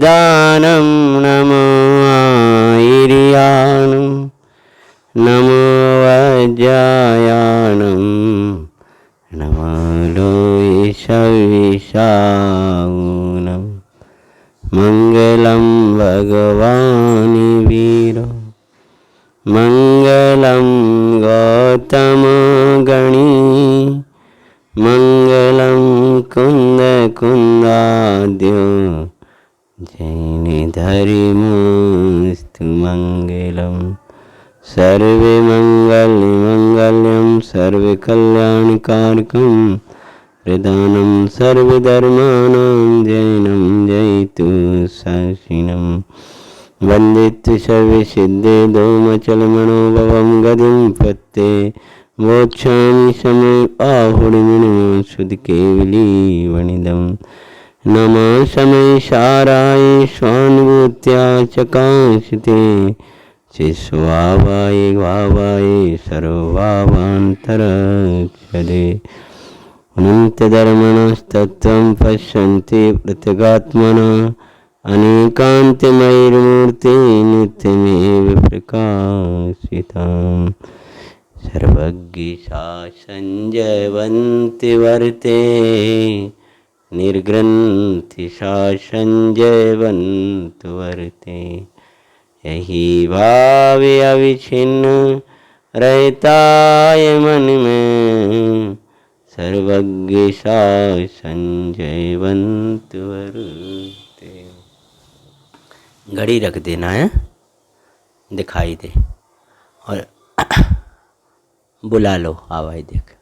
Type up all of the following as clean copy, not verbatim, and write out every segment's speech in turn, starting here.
दानं नमो आयर्याणं नमो वज्रायाणं नमो लोहिषविषाणं मङ्गलं भगवान् वीरो मङ्गलं गौतमगणी मङ्गलं कुन्दकुन्दाद्यो जैनधर्मोऽस्तु मङ्गलं सर्वे मङ्गल्यं सर्वकल्याणकारकं प्रधानं सर्वधर्माणां जैनं जयतु शासिनं वन्दित्य सर्वसिद्धे दोमचलमनोभवं गतिं पत्ते मोक्षामि समय आहुर्मिणं शुद्धकेवली वनिदं नमः समय साराय स्वानुभूत्या चकांसिते चिस्वावाय भावाय सर्वभावान्तरक्षदे अनन्तधर्मणस्तत्त्वं पश्यन्ति प्रत्यगात्मना अनेकान्तमैर्मूर्ते नित्यमेव प्रकाशिताम् सर्वज्ञ सा संजयवन्ति वर्ते निर्ग्रन्थि सा संजयवन्ति वर्ते यही भावे अविच्छिन्न रहता है मन में सर्वज्ञ सा संजयवन्ति वर्ते। घड़ी रख देना है, दिखाई दे और बुला लो आवाज देख।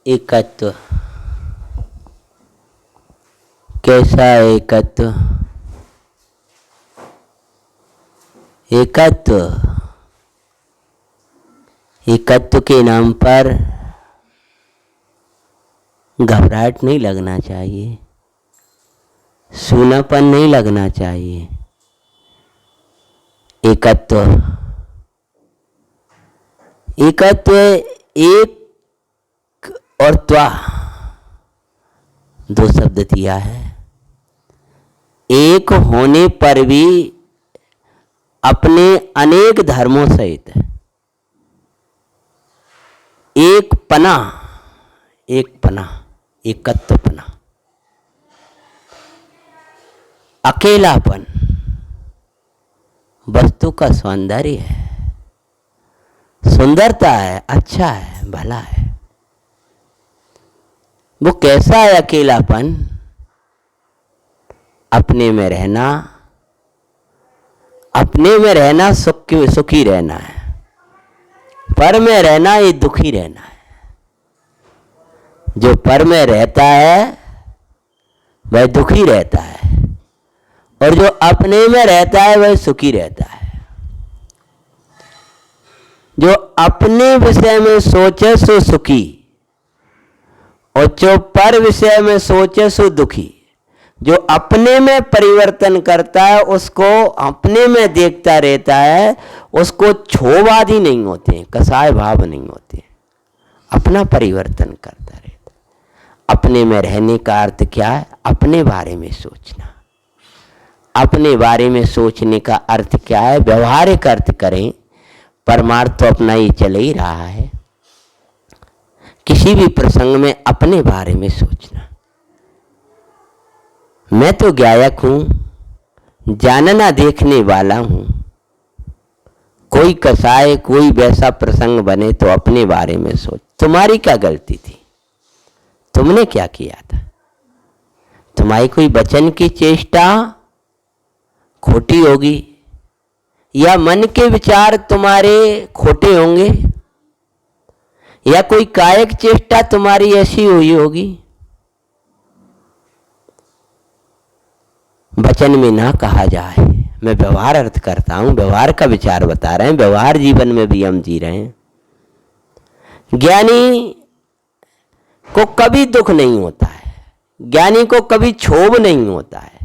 एकत्व कैसा एकत्व? एकत्व एकत्व के नाम पर घबराहट नहीं लगना चाहिए, सूनापन नहीं लगना चाहिए। एकत्व एकत्व एक और त्वा दो शब्द दिया है। एक होने पर भी अपने अनेक धर्मों सहित एक पना एकत्व पना, अकेलापन वस्तु का सौंदर्य है, सुंदरता है, अच्छा है, भला है। वो कैसा है अकेलापन? अपने में रहना, अपने में रहना सुखी रहना है, पर में रहना ये दुखी रहना है। जो पर में रहता है वह दुखी रहता है और जो अपने में रहता है वह सुखी रहता है। जो अपने विषय में सोचे सो सुखी और जो पर विषय में सोचे सो दुखी। जो अपने में परिवर्तन करता है, उसको अपने में देखता रहता है, उसको क्षोभवादी नहीं होते, कसाय भाव नहीं होते, अपना परिवर्तन करता रहता है। अपने में रहने का अर्थ क्या है? अपने बारे में सोचना। अपने बारे में सोचने का अर्थ क्या है? व्यवहारिक अर्थ करें, परमार्थ तो अपना ही चल ही रहा है। किसी भी प्रसंग में अपने बारे में सोचना। मैं तो गायक हूं, जानना देखने वाला हूं। कोई कसाय, कोई वैसा प्रसंग बने तो अपने बारे में सोच। तुम्हारी क्या गलती थी? तुमने क्या किया था? तुम्हारी कोई वचन की चेष्टा खोटी होगी या मन के विचार तुम्हारे खोटे होंगे या कोई कायिक चेष्टा तुम्हारी ऐसी हुई होगी। वचन में ना कहा जाए। मैं व्यवहार अर्थ करता हूं, व्यवहार का विचार बता रहे हैं, व्यवहार जीवन में भी हम जी रहे हैं। ज्ञानी को कभी दुख नहीं होता है, ज्ञानी को कभी क्षोभ नहीं होता है।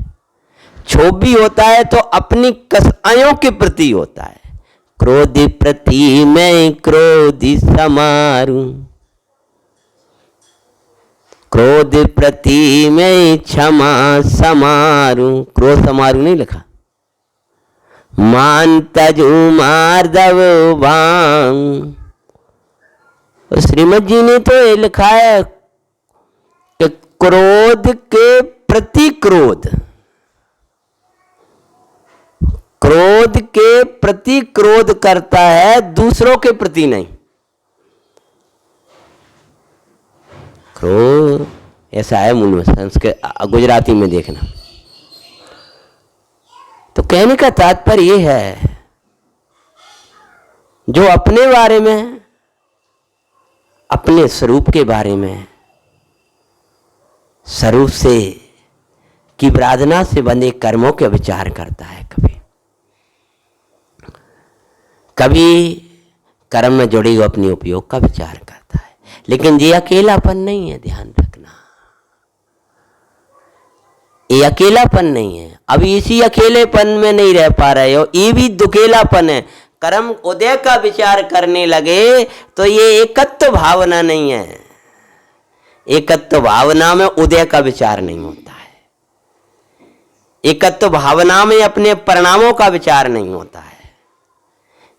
क्षोभ भी होता है तो अपनी कसायों के प्रति होता है। क्रोध प्रति मैं क्रोध समारूं, क्रोध प्रति मैं क्षमा समारू, क्रोध समारू नहीं लिखा, मान तजू मार्दव भांग। श्रीमद जी ने तो ये लिखा है कि क्रोध के प्रति क्रोध, क्रोध के प्रति क्रोध करता है, दूसरों के प्रति नहीं। क्रोध ऐसा है मूल में, संस्कृत गुजराती में देखना। तो कहने का तात्पर्य यह है, जो अपने बारे में, अपने स्वरूप के बारे में, स्वरूप से की प्रार्थना से बंधे कर्मों के विचार करता है, कभी कर्म में जुड़ी हुई अपने उपयोग का विचार करता है, लेकिन ये अकेलापन नहीं है, ध्यान रखना, ये अकेलापन नहीं है। अभी इसी अकेलेपन में नहीं रह पा रहे हो, ये भी दुकेलापन है। कर्म उदय का विचार करने लगे तो ये एकत्व भावना नहीं है। एकत्व भावना में उदय का विचार नहीं होता है, एकत्व भावना में अपने परिणामों का विचार नहीं होता है,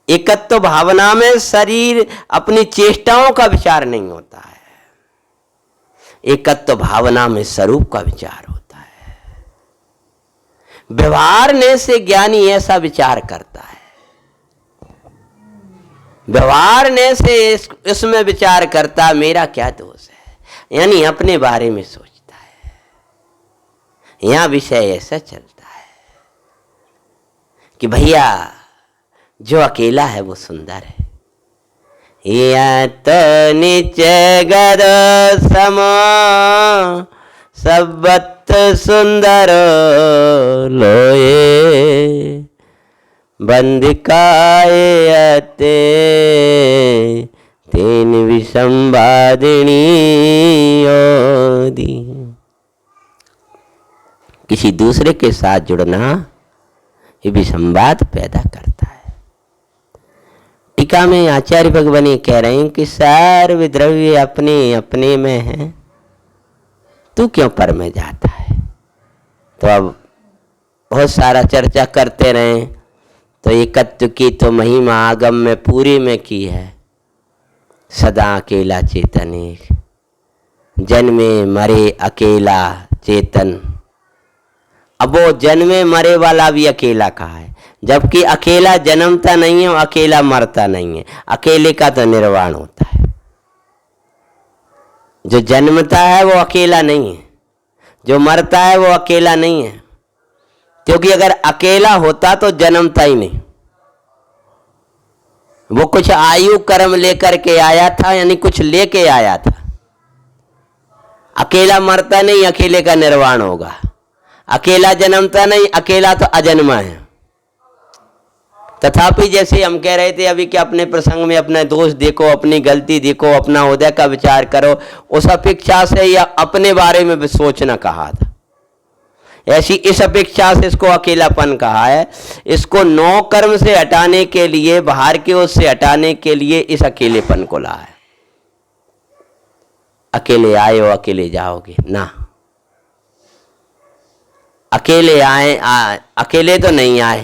एकत्व भावना में शरीर अपनी चेष्टाओं का विचार नहीं होता है, एकत्व भावना में स्वरूप का विचार होता है। व्यवहारने से ज्ञानी ऐसा विचार करता है, व्यवहारने से इसमें विचार करता मेरा क्या दोष है, यानी अपने बारे में सोचता है। यहां विषय ऐसा चलता है कि भैया जो अकेला है वो सुंदर है। या तो नीचे गद सम सबत सुंदर लोए बंदिकाए अते तीन विसंवादिनी ओदी। किसी दूसरे के साथ जुड़ना ये विसंवाद पैदा करता है। टीका में आचार्य भगवान कह रहे हैं कि सर्व द्रव्य अपने अपने में है, तू क्यों पर में जाता है। तो अब बहुत सारा चर्चा करते रहे, तो एकत्व की तो महिमा आगम में पूरी में की है। सदा अकेला चेतन एक, जन्मे मरे अकेला चेतन। अब वो जन्मे मरे वाला भी अकेला कहा है, जबकि अकेला जन्मता नहीं है और अकेला मरता नहीं है। अकेले का तो निर्वाण होता है। जो जन्मता है वो अकेला नहीं है, जो मरता है वो अकेला नहीं है, क्योंकि अगर अकेला होता तो जन्मता ही नहीं। वो कुछ आयु कर्म लेकर के आया था, यानी कुछ लेके आया था। अकेला मरता नहीं, अकेले का निर्वाण होगा। अकेला जन्मता नहीं, अकेला तो अजन्मा है। तथापि जैसे हम कह रहे थे अभी कि अपने प्रसंग में अपना दोष देखो, अपनी गलती देखो, अपना उदय का विचार करो, उस अपेक्षा से या अपने बारे में भी सोचना कहा था। ऐसी इस अपेक्षा से इसको अकेलापन कहा है। इसको नौ कर्म से हटाने के लिए, बाहर के उससे हटाने के लिए इस अकेलेपन को लाया है। अकेले आए हो अकेले जाओगे ना, अकेले आए अकेले तो नहीं आए।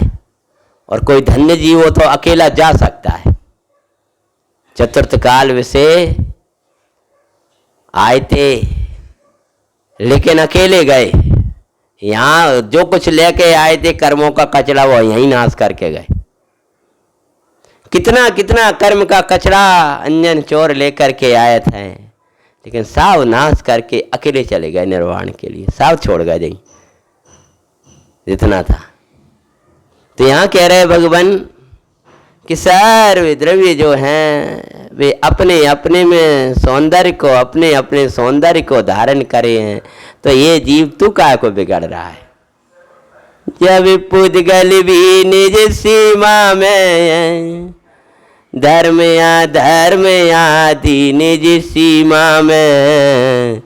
और कोई धन्य जीव हो तो अकेला जा सकता है। चतुर्थ काल विषे आए थे लेकिन अकेले गए। यहाँ जो कुछ लेके आए थे कर्मों का कचरा वो यहीं नाश करके गए। कितना कितना कर्म का कचरा अंजन चोर लेकर के आए थे, लेकिन साव नाश करके अकेले चले गए निर्वाण के लिए। साव छोड़ गए नहीं जितना था। तो यहाँ कह रहे भगवान कि सर्व द्रव्य जो हैं वे अपने अपने में सौंदर्य को, अपने अपने सौंदर्य को धारण करे हैं। तो ये जीव तू काय को बिगड़ रहा है। जब पुद्गल भी निज सीमा में, धर्म या धर्म आदि निज सीमा में,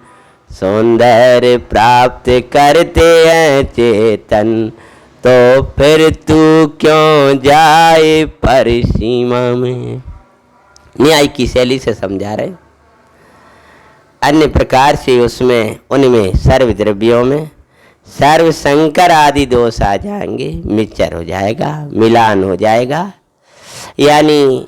सौंदर्य प्राप्त करते हैं चेतन, तो फिर तू क्यों जाए पर सीमा में। न्याय की शैली से समझा रहे। अन्य प्रकार से उसमें उनमें सर्व द्रव्यों में सर्व संकर आदि दोष आ जाएंगे, मिक्सचर हो जाएगा, मिलान हो जाएगा, यानी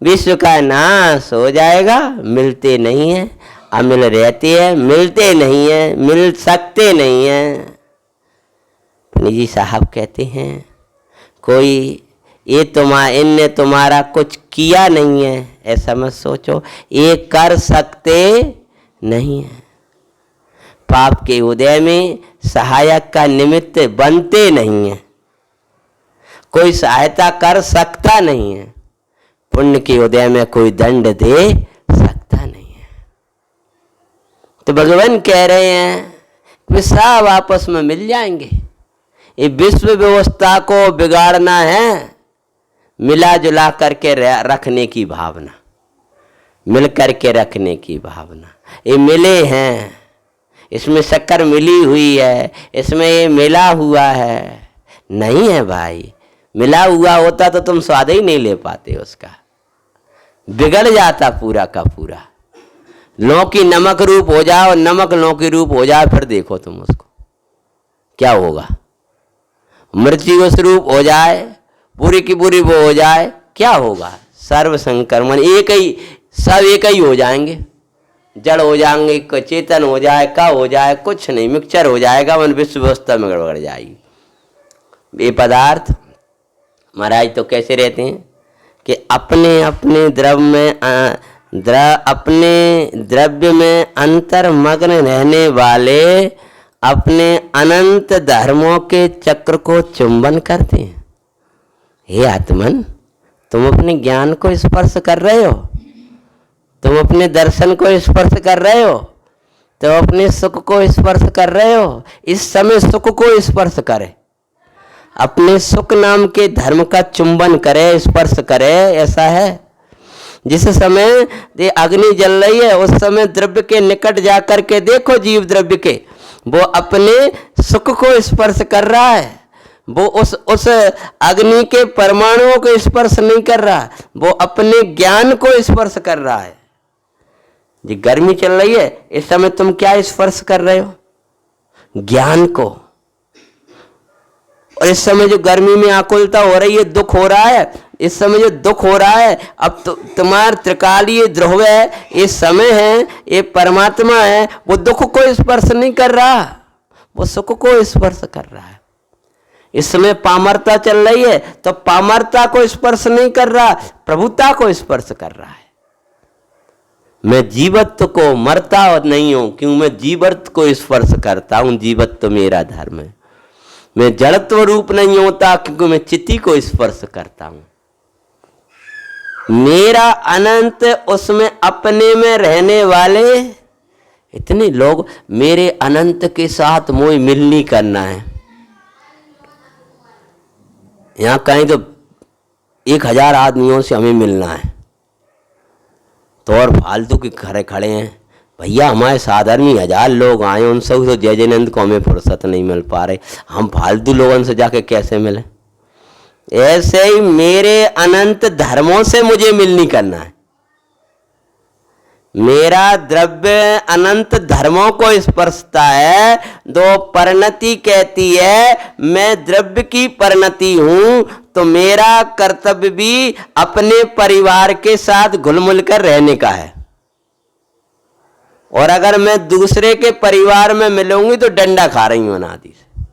विश्व का नाश हो जाएगा। मिलते नहीं है, अमिल रहते हैं, मिलते नहीं है, मिल सकते नहीं हैं। निजी साहब कहते हैं कोई इनने तुम्हारा कुछ किया नहीं है, ऐसा मत सोचो, ये कर सकते नहीं है। पाप के उदय में सहायक का निमित्त बनते नहीं है, कोई सहायता कर सकता नहीं है। पुण्य के उदय में कोई दंड दे सकता नहीं है। तो भगवान कह रहे हैं कि सब आपस में मिल जाएंगे। ये विश्व व्यवस्था को बिगाड़ना है मिला जुला करके रखने की भावना, मिल करके रखने की भावना। ये मिले हैं, इसमें शक्कर मिली हुई है, इसमें ये मिला हुआ है, नहीं है भाई। मिला हुआ होता तो तुम स्वाद ही नहीं ले पाते उसका, बिगड़ जाता पूरा का पूरा। लौकी नमक रूप हो जाओ, नमक लौकी रूप हो जाए, फिर देखो तुम उसको क्या होगा। मिर्ची उस रूप हो जाए, पूरी की पूरी वो हो जाए, क्या होगा। सर्व संक्रमण एक ही, सब एक ही हो जाएंगे, जड़ हो जाएंगे, चेतन हो जाए, का हो जाए, कुछ नहीं, मिक्सचर हो जाएगा, मन विश्व व्यवस्था में गड़बड़ जाएगी। ये पदार्थ महाराज तो कैसे रहते हैं कि अपने अपने अपने द्रव्य में अंतर्मग्न रहने वाले अपने अनंत धर्मों के चक्र को चुंबन करते हैं। हे आत्मन, तुम अपने ज्ञान को स्पर्श कर रहे हो, तुम अपने दर्शन को स्पर्श कर रहे हो, तुम अपने सुख को स्पर्श कर रहे हो। इस समय सुख को स्पर्श करे, अपने सुख नाम के धर्म का चुंबन करे, स्पर्श करे। ऐसा है जिस समय ये अग्नि जल रही है उस समय द्रव्य के निकट जाकर के देखो, जीव द्रव्य के वो अपने सुख को स्पर्श कर रहा है, वो उस अग्नि के परमाणुओं को स्पर्श नहीं कर रहा, वो अपने ज्ञान को स्पर्श कर रहा है। जी गर्मी चल रही है, इस समय तुम क्या स्पर्श कर रहे हो? ज्ञान को। और इस समय जो गर्मी में आकुलता हो रही है, दुख हो रहा है, इस समय जो दुख हो रहा है, अब तो तुम्हार त्रिकालीय ध्रुव है, ये समय है, ये परमात्मा है, वो दुख को स्पर्श नहीं कर रहा, वो सुख को स्पर्श कर रहा है। इस समय पामरता चल रही है तो पामरता को स्पर्श नहीं कर रहा, प्रभुता को स्पर्श कर रहा है। मैं जीवत्व को मरता और नहीं हूं, क्यों? मैं जीवत्व को स्पर्श करता हूं, जीवत्व मेरा धर्म है। मैं जड़त्व रूप नहीं होता क्योंकि मैं चित्ती को स्पर्श करता हूं। मेरा अनंत उसमें अपने में रहने वाले इतने लोग, मेरे अनंत के साथ मोह मिल नहीं करना है। यहां कहीं तो 1000 आदमियों से हमें मिलना है, तो और फालतू के खड़े खड़े हैं भैया। हमारे साधारण 1000 लोग आए, उन सब तो जय जयनंद को हमें फुर्सत नहीं मिल पा रही, हम फालतू लोगों से जाके कैसे मिले? ऐसे ही मेरे अनंत धर्मों से मुझे मिल नहीं करना है। मेरा द्रव्य अनंत धर्मों को स्पर्शता है। दो परिणति कहती है मैं द्रव्य की परिणति हूं, तो मेरा कर्तव्य भी अपने परिवार के साथ घुल मिल कर रहने का है। और अगर मैं दूसरे के परिवार में मिलूंगी तो डंडा खा रही हूं अनादि से।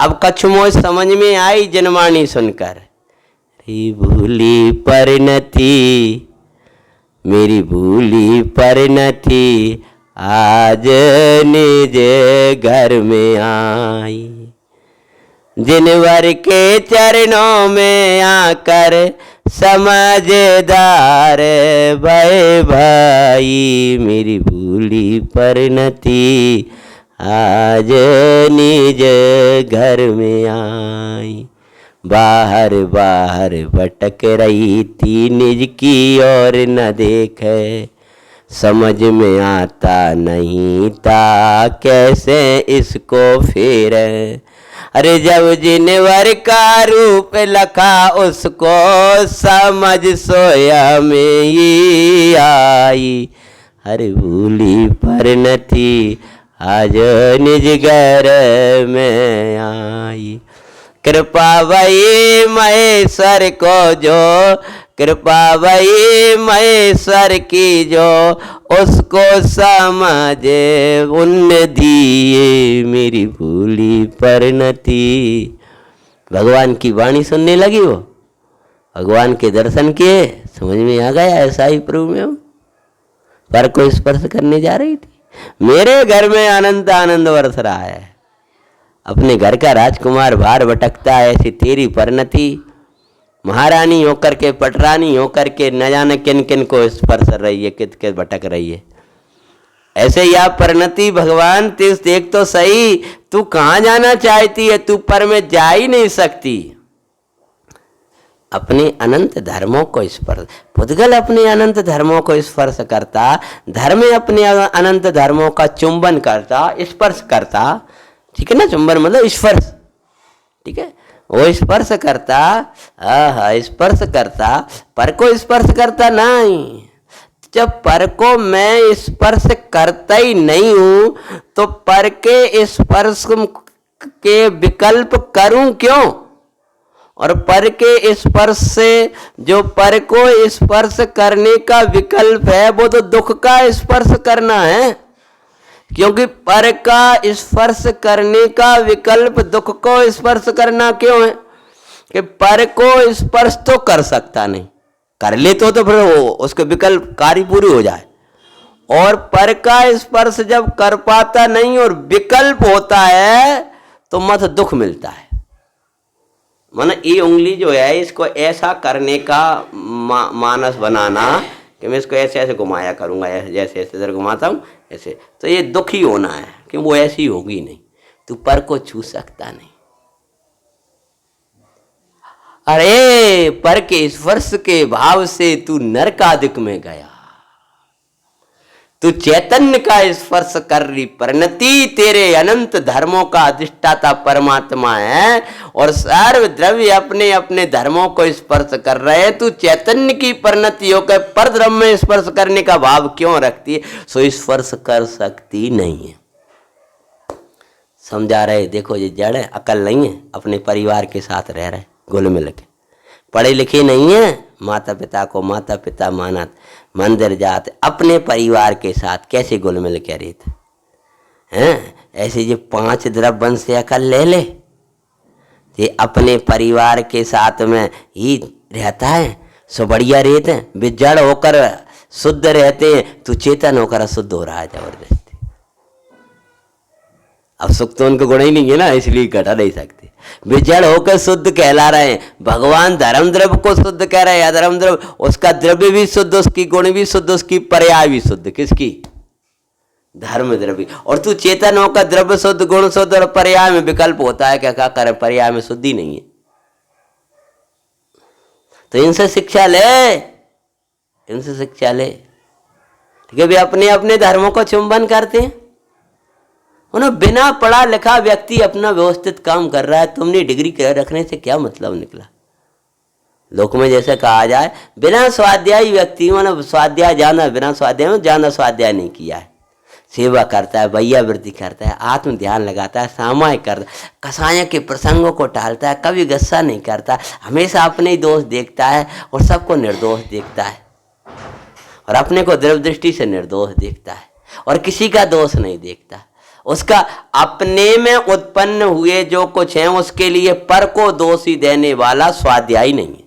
अब कछु मोह समझ में आई जनवाणी सुनकर, भूली परिणति, मेरी भूली परिणति आज निज घर में आई। जिनवर के चरणों में आकर समझदार भय भाई, मेरी भूली परिणति आज निज घर में आई। बाहर बाहर भटक रही थी, निज की ओर न देखे, समझ में आता नहीं था कैसे इसको फेरे। अरे जब जिनवर का रूप लखा उसको समझ सोया में ही आई। हर भूली परिणति आज निज घर में आई। कृपा वही महेश्वर को जो, कृपा वही महेश्वर की जो, उसको समझे उनने दिए मेरी भूली परिणति। भगवान की वाणी सुनने लगी वो, भगवान के दर्शन किए, समझ में आ गया ऐसा ही प्रभु में हूं। पर को स्पर्श करने जा रही थी। मेरे घर में अनंत आनंद बरस रहा है। अपने घर का राजकुमार बाहर भटकता है, ऐसी तेरी परिणति महारानी होकर के, पटरानी होकर के न जाने किन किन को स्पर्श रही है, कित कित भटक रही है। ऐसे ही आप परिणति भगवान तीस देख तो सही, तू कहां जाना चाहती है? तू पर में जा ही नहीं सकती। अपने अनंत धर्मों को स्पर्श, पुद्गल अपने अनंत धर्मों को स्पर्श करता, धर्म अपने अनंत धर्मों का चुंबन करता, स्पर्श करता, ठीक है ना? चुंबन मतलब स्पर्श, ठीक है? वो स्पर्श करता, स्पर्श करता, पर को स्पर्श करता नहीं। जब पर को मैं स्पर्श करता ही नहीं हूं तो पर के स्पर्श के विकल्प करूं क्यों? और पर के स्पर्श से जो पर को स्पर्श करने का विकल्प है वो तो दुख का स्पर्श करना है, क्योंकि पर का स्पर्श करने का विकल्प दुख को स्पर्श करना क्यों है? कि पर को स्पर्श तो कर सकता नहीं, कर ले तो फिर उसके विकल्प कार्य पूरी हो जाए। और पर का स्पर्श जब कर पाता नहीं और विकल्प होता है तो मत दुख मिलता है। माना ये उंगली जो है इसको ऐसा करने का मानस बनाना कि मैं इसको ऐसे ऐसे घुमाया करूंगा, जैसे ऐसे इधर घुमाता हूँ ऐसे, तो ये दुखी होना है कि वो ऐसी होगी नहीं। तू पर को छू सकता नहीं। अरे पर के स्पर्श के भाव से तू नरकादिक में गया, तू चैतन्य का स्पर्श कर रही परिणति तेरे अनंत धर्मों का अधिष्ठाता परमात्मा है और सर्व द्रव्य अपने अपने धर्मों को स्पर्श कर रहे हैं। तू चैतन्य की परिणति होकर पर ब्रह्म में स्पर्श करने का भाव क्यों रखती है? सो स्पर्श कर सकती नहीं है। समझा रहे, देखो ये जड़ है, अकल नहीं है, अपने परिवार के साथ रह रहे घुल मिल के, पढ़े लिखे नहीं है, माता पिता को माता पिता माना, मंदिर जाते, अपने परिवार के साथ कैसे घुल मिल के रहते हैं। ऐसे जो 5 द्रव्य से अकल ले ले, ये अपने परिवार के साथ में ही रहता है, सो बढ़िया रहते हैं। वे जड़ होकर शुद्ध रहते हैं, तो चेतन होकर अशुद्ध हो रहा है जबरदस्ती। अब सुख तो उनको गुण ही नहीं है ना, इसलिए घटा नहीं सकते। वे जड़ होकर शुद्ध कहला रहे हैं। भगवान धर्म द्रव्य को शुद्ध कह रहे हैं, अधर्म द्रव्य, उसका द्रव्य भी शुद्ध, उसकी गुण भी शुद्ध, उसकी पर्याय भी शुद्ध। किसकी? धर्म द्रव्य। और तू चेतन होकर द्रव्य शुद्ध, गुण शुद्ध और पर्याय में विकल्प होता है, क्या करें? पर्याय में शुद्धि नहीं है। तो इनसे शिक्षा ले, इनसे शिक्षा ले, ठीक है? वे अपने अपने धर्मों को चुंबन करते हैं। उन्हें बिना पढ़ा लिखा व्यक्ति अपना व्यवस्थित काम कर रहा है, तुमने डिग्री रखने से क्या मतलब निकला? लोक में जैसे कहा जाए, बिना स्वाध्यायी व्यक्ति, मतलब स्वाध्याय जाना, बिना स्वाध्याय में जाना, स्वाध्याय नहीं किया है, सेवा करता है, वैयावृत्ति करता है, आत्म ध्यान लगाता है, सामायिक करता है, कसाय के प्रसंगों को टालता है, कभी गुस्सा नहीं करता, हमेशा अपने ही दोष देखता है और सबको निर्दोष देखता है, और अपने को द्रव्य दृष्टि से निर्दोष देखता है और किसी का दोष नहीं देखता। उसका अपने में उत्पन्न हुए जो कुछ है उसके लिए पर को दोषी देने वाला स्वाध्यायी नहीं है।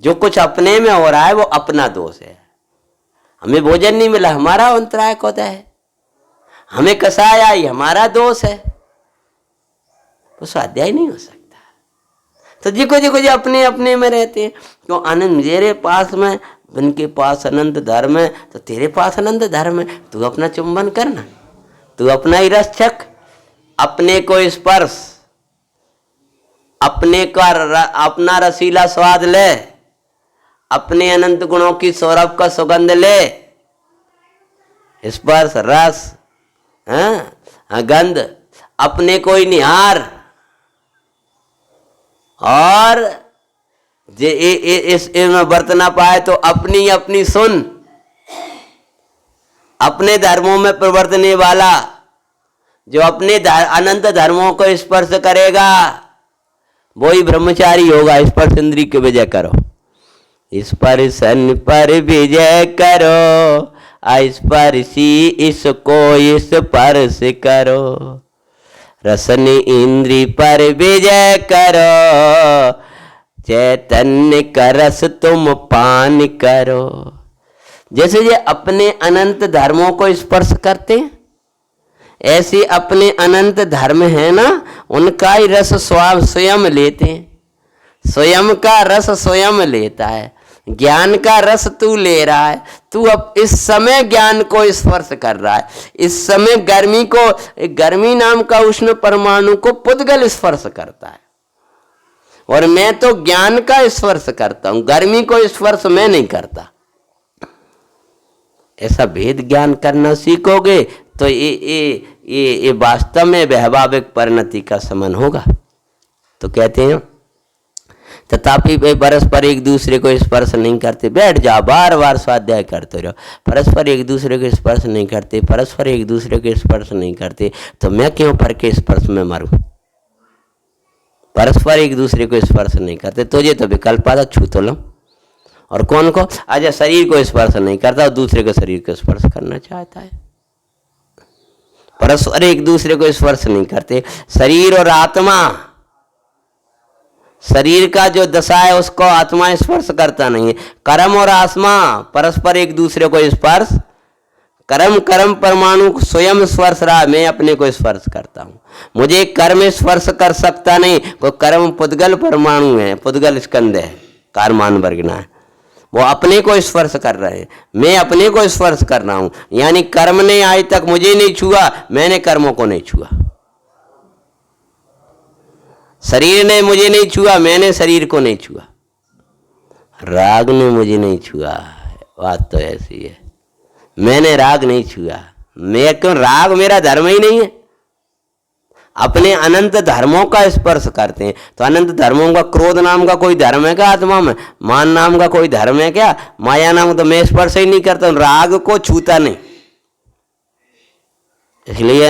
जो कुछ अपने में हो रहा है वो अपना दोष है। हमें भोजन नहीं मिला, हमारा अंतराय होता है। हमें कसाय आई, हमारा दोष है। तो स्वाध्याय नहीं हो सकता। तो जी अपने अपने में रहते हैं। क्यों? आनंद मेरे पास में, उनके पास अनंत धर्म है, तो तेरे पास अनंत धर्म है। तू अपना चुंबन करना, तू अपना ही रस चख, अपने को स्पर्श, अपने का अपना रसीला स्वाद ले, अपने अनंत गुणों की सौरभ का सुगंध ले, स्पर्श, रस, गंध, अपने को ही निहार। और जे इस में बरतना पाए तो अपनी अपनी सुन। अपने धर्मों में प्रवर्तने वाला, जो अपने अनंत धर्मों को स्पर्श करेगा वही ब्रह्मचारी होगा। स्पर्श इंद्रिय की विजय करो, स्पर्शन पर विजय करो, अस्पर्शी इसको स्पर्श करो, रसन इंद्रिय पर विजय करो, चैतन्य का रस तुम पान करो। जैसे ये अपने अनंत धर्मों को स्पर्श करते हैं, ऐसे अपने अनंत धर्म है ना, उनका ही रस स्वयं लेते हैं। स्वयं का रस स्वयं लेता है। ज्ञान का रस तू ले रहा है, तू अब इस समय ज्ञान को स्पर्श कर रहा है। इस समय गर्मी को, गर्मी नाम का उष्ण परमाणु को पुद्गल स्पर्श करता है, और मैं तो ज्ञान का स्पर्श करता हूं, गर्मी को स्पर्श मैं नहीं करता। ऐसा भेद ज्ञान करना सीखोगे तो ये वास्तव में वैभाविक परिणति का समान होगा। तो कहते हैं तथापि वे परस्पर एक दूसरे को स्पर्श नहीं करते। बैठ जाओ, बार बार स्वाध्याय करते रहो। परस्पर एक दूसरे को स्पर्श नहीं करते, परस्पर एक दूसरे को स्पर्श नहीं करते, तो मैं क्यों फर के स्पर्श में मरूं? परस्पर एक दूसरे को स्पर्श नहीं करते, तुझे तो विकल्प आता, छू तो लो। और कौन को? अच्छा, शरीर को स्पर्श नहीं करता और दूसरे को शरीर को स्पर्श करना चाहता है। परस्पर एक दूसरे को स्पर्श नहीं करते। शरीर और आत्मा, शरीर का जो दशा है उसको आत्मा स्पर्श करता नहीं है। कर्म और आत्मा परस्पर एक दूसरे को स्पर्श, कर्म परमाणु स्वयं स्पर्श रहा, मैं अपने को स्पर्श करता हूं। मुझे कर्म स्पर्श कर सकता नहीं, कोई कर्म पुद्गल परमाणु है, पुद्गल स्कंद है, कारमान वर्गना है, वो अपने को स्पर्श कर रहे हैं, मैं अपने को स्पर्श कर रहा हूं। यानी कर्म ने आज तक मुझे नहीं छुआ, मैंने कर्मों को नहीं छुआ। शरीर ने मुझे नहीं छुआ, मैंने शरीर को नहीं छुआ। राग ने मुझे नहीं छुआ, बात तो ऐसी है, मैंने राग नहीं छुआ। मैं क्यों? राग मेरा धर्म ही नहीं है। अपने अनंत धर्मों का स्पर्श करते हैं। तो अनंत धर्मों का, क्रोध नाम का कोई धर्म है क्या आत्मा में? मान नाम का कोई धर्म है क्या? माया नाम तो मैं स्पर्श ही नहीं करता, राग को छूता नहीं। इसलिए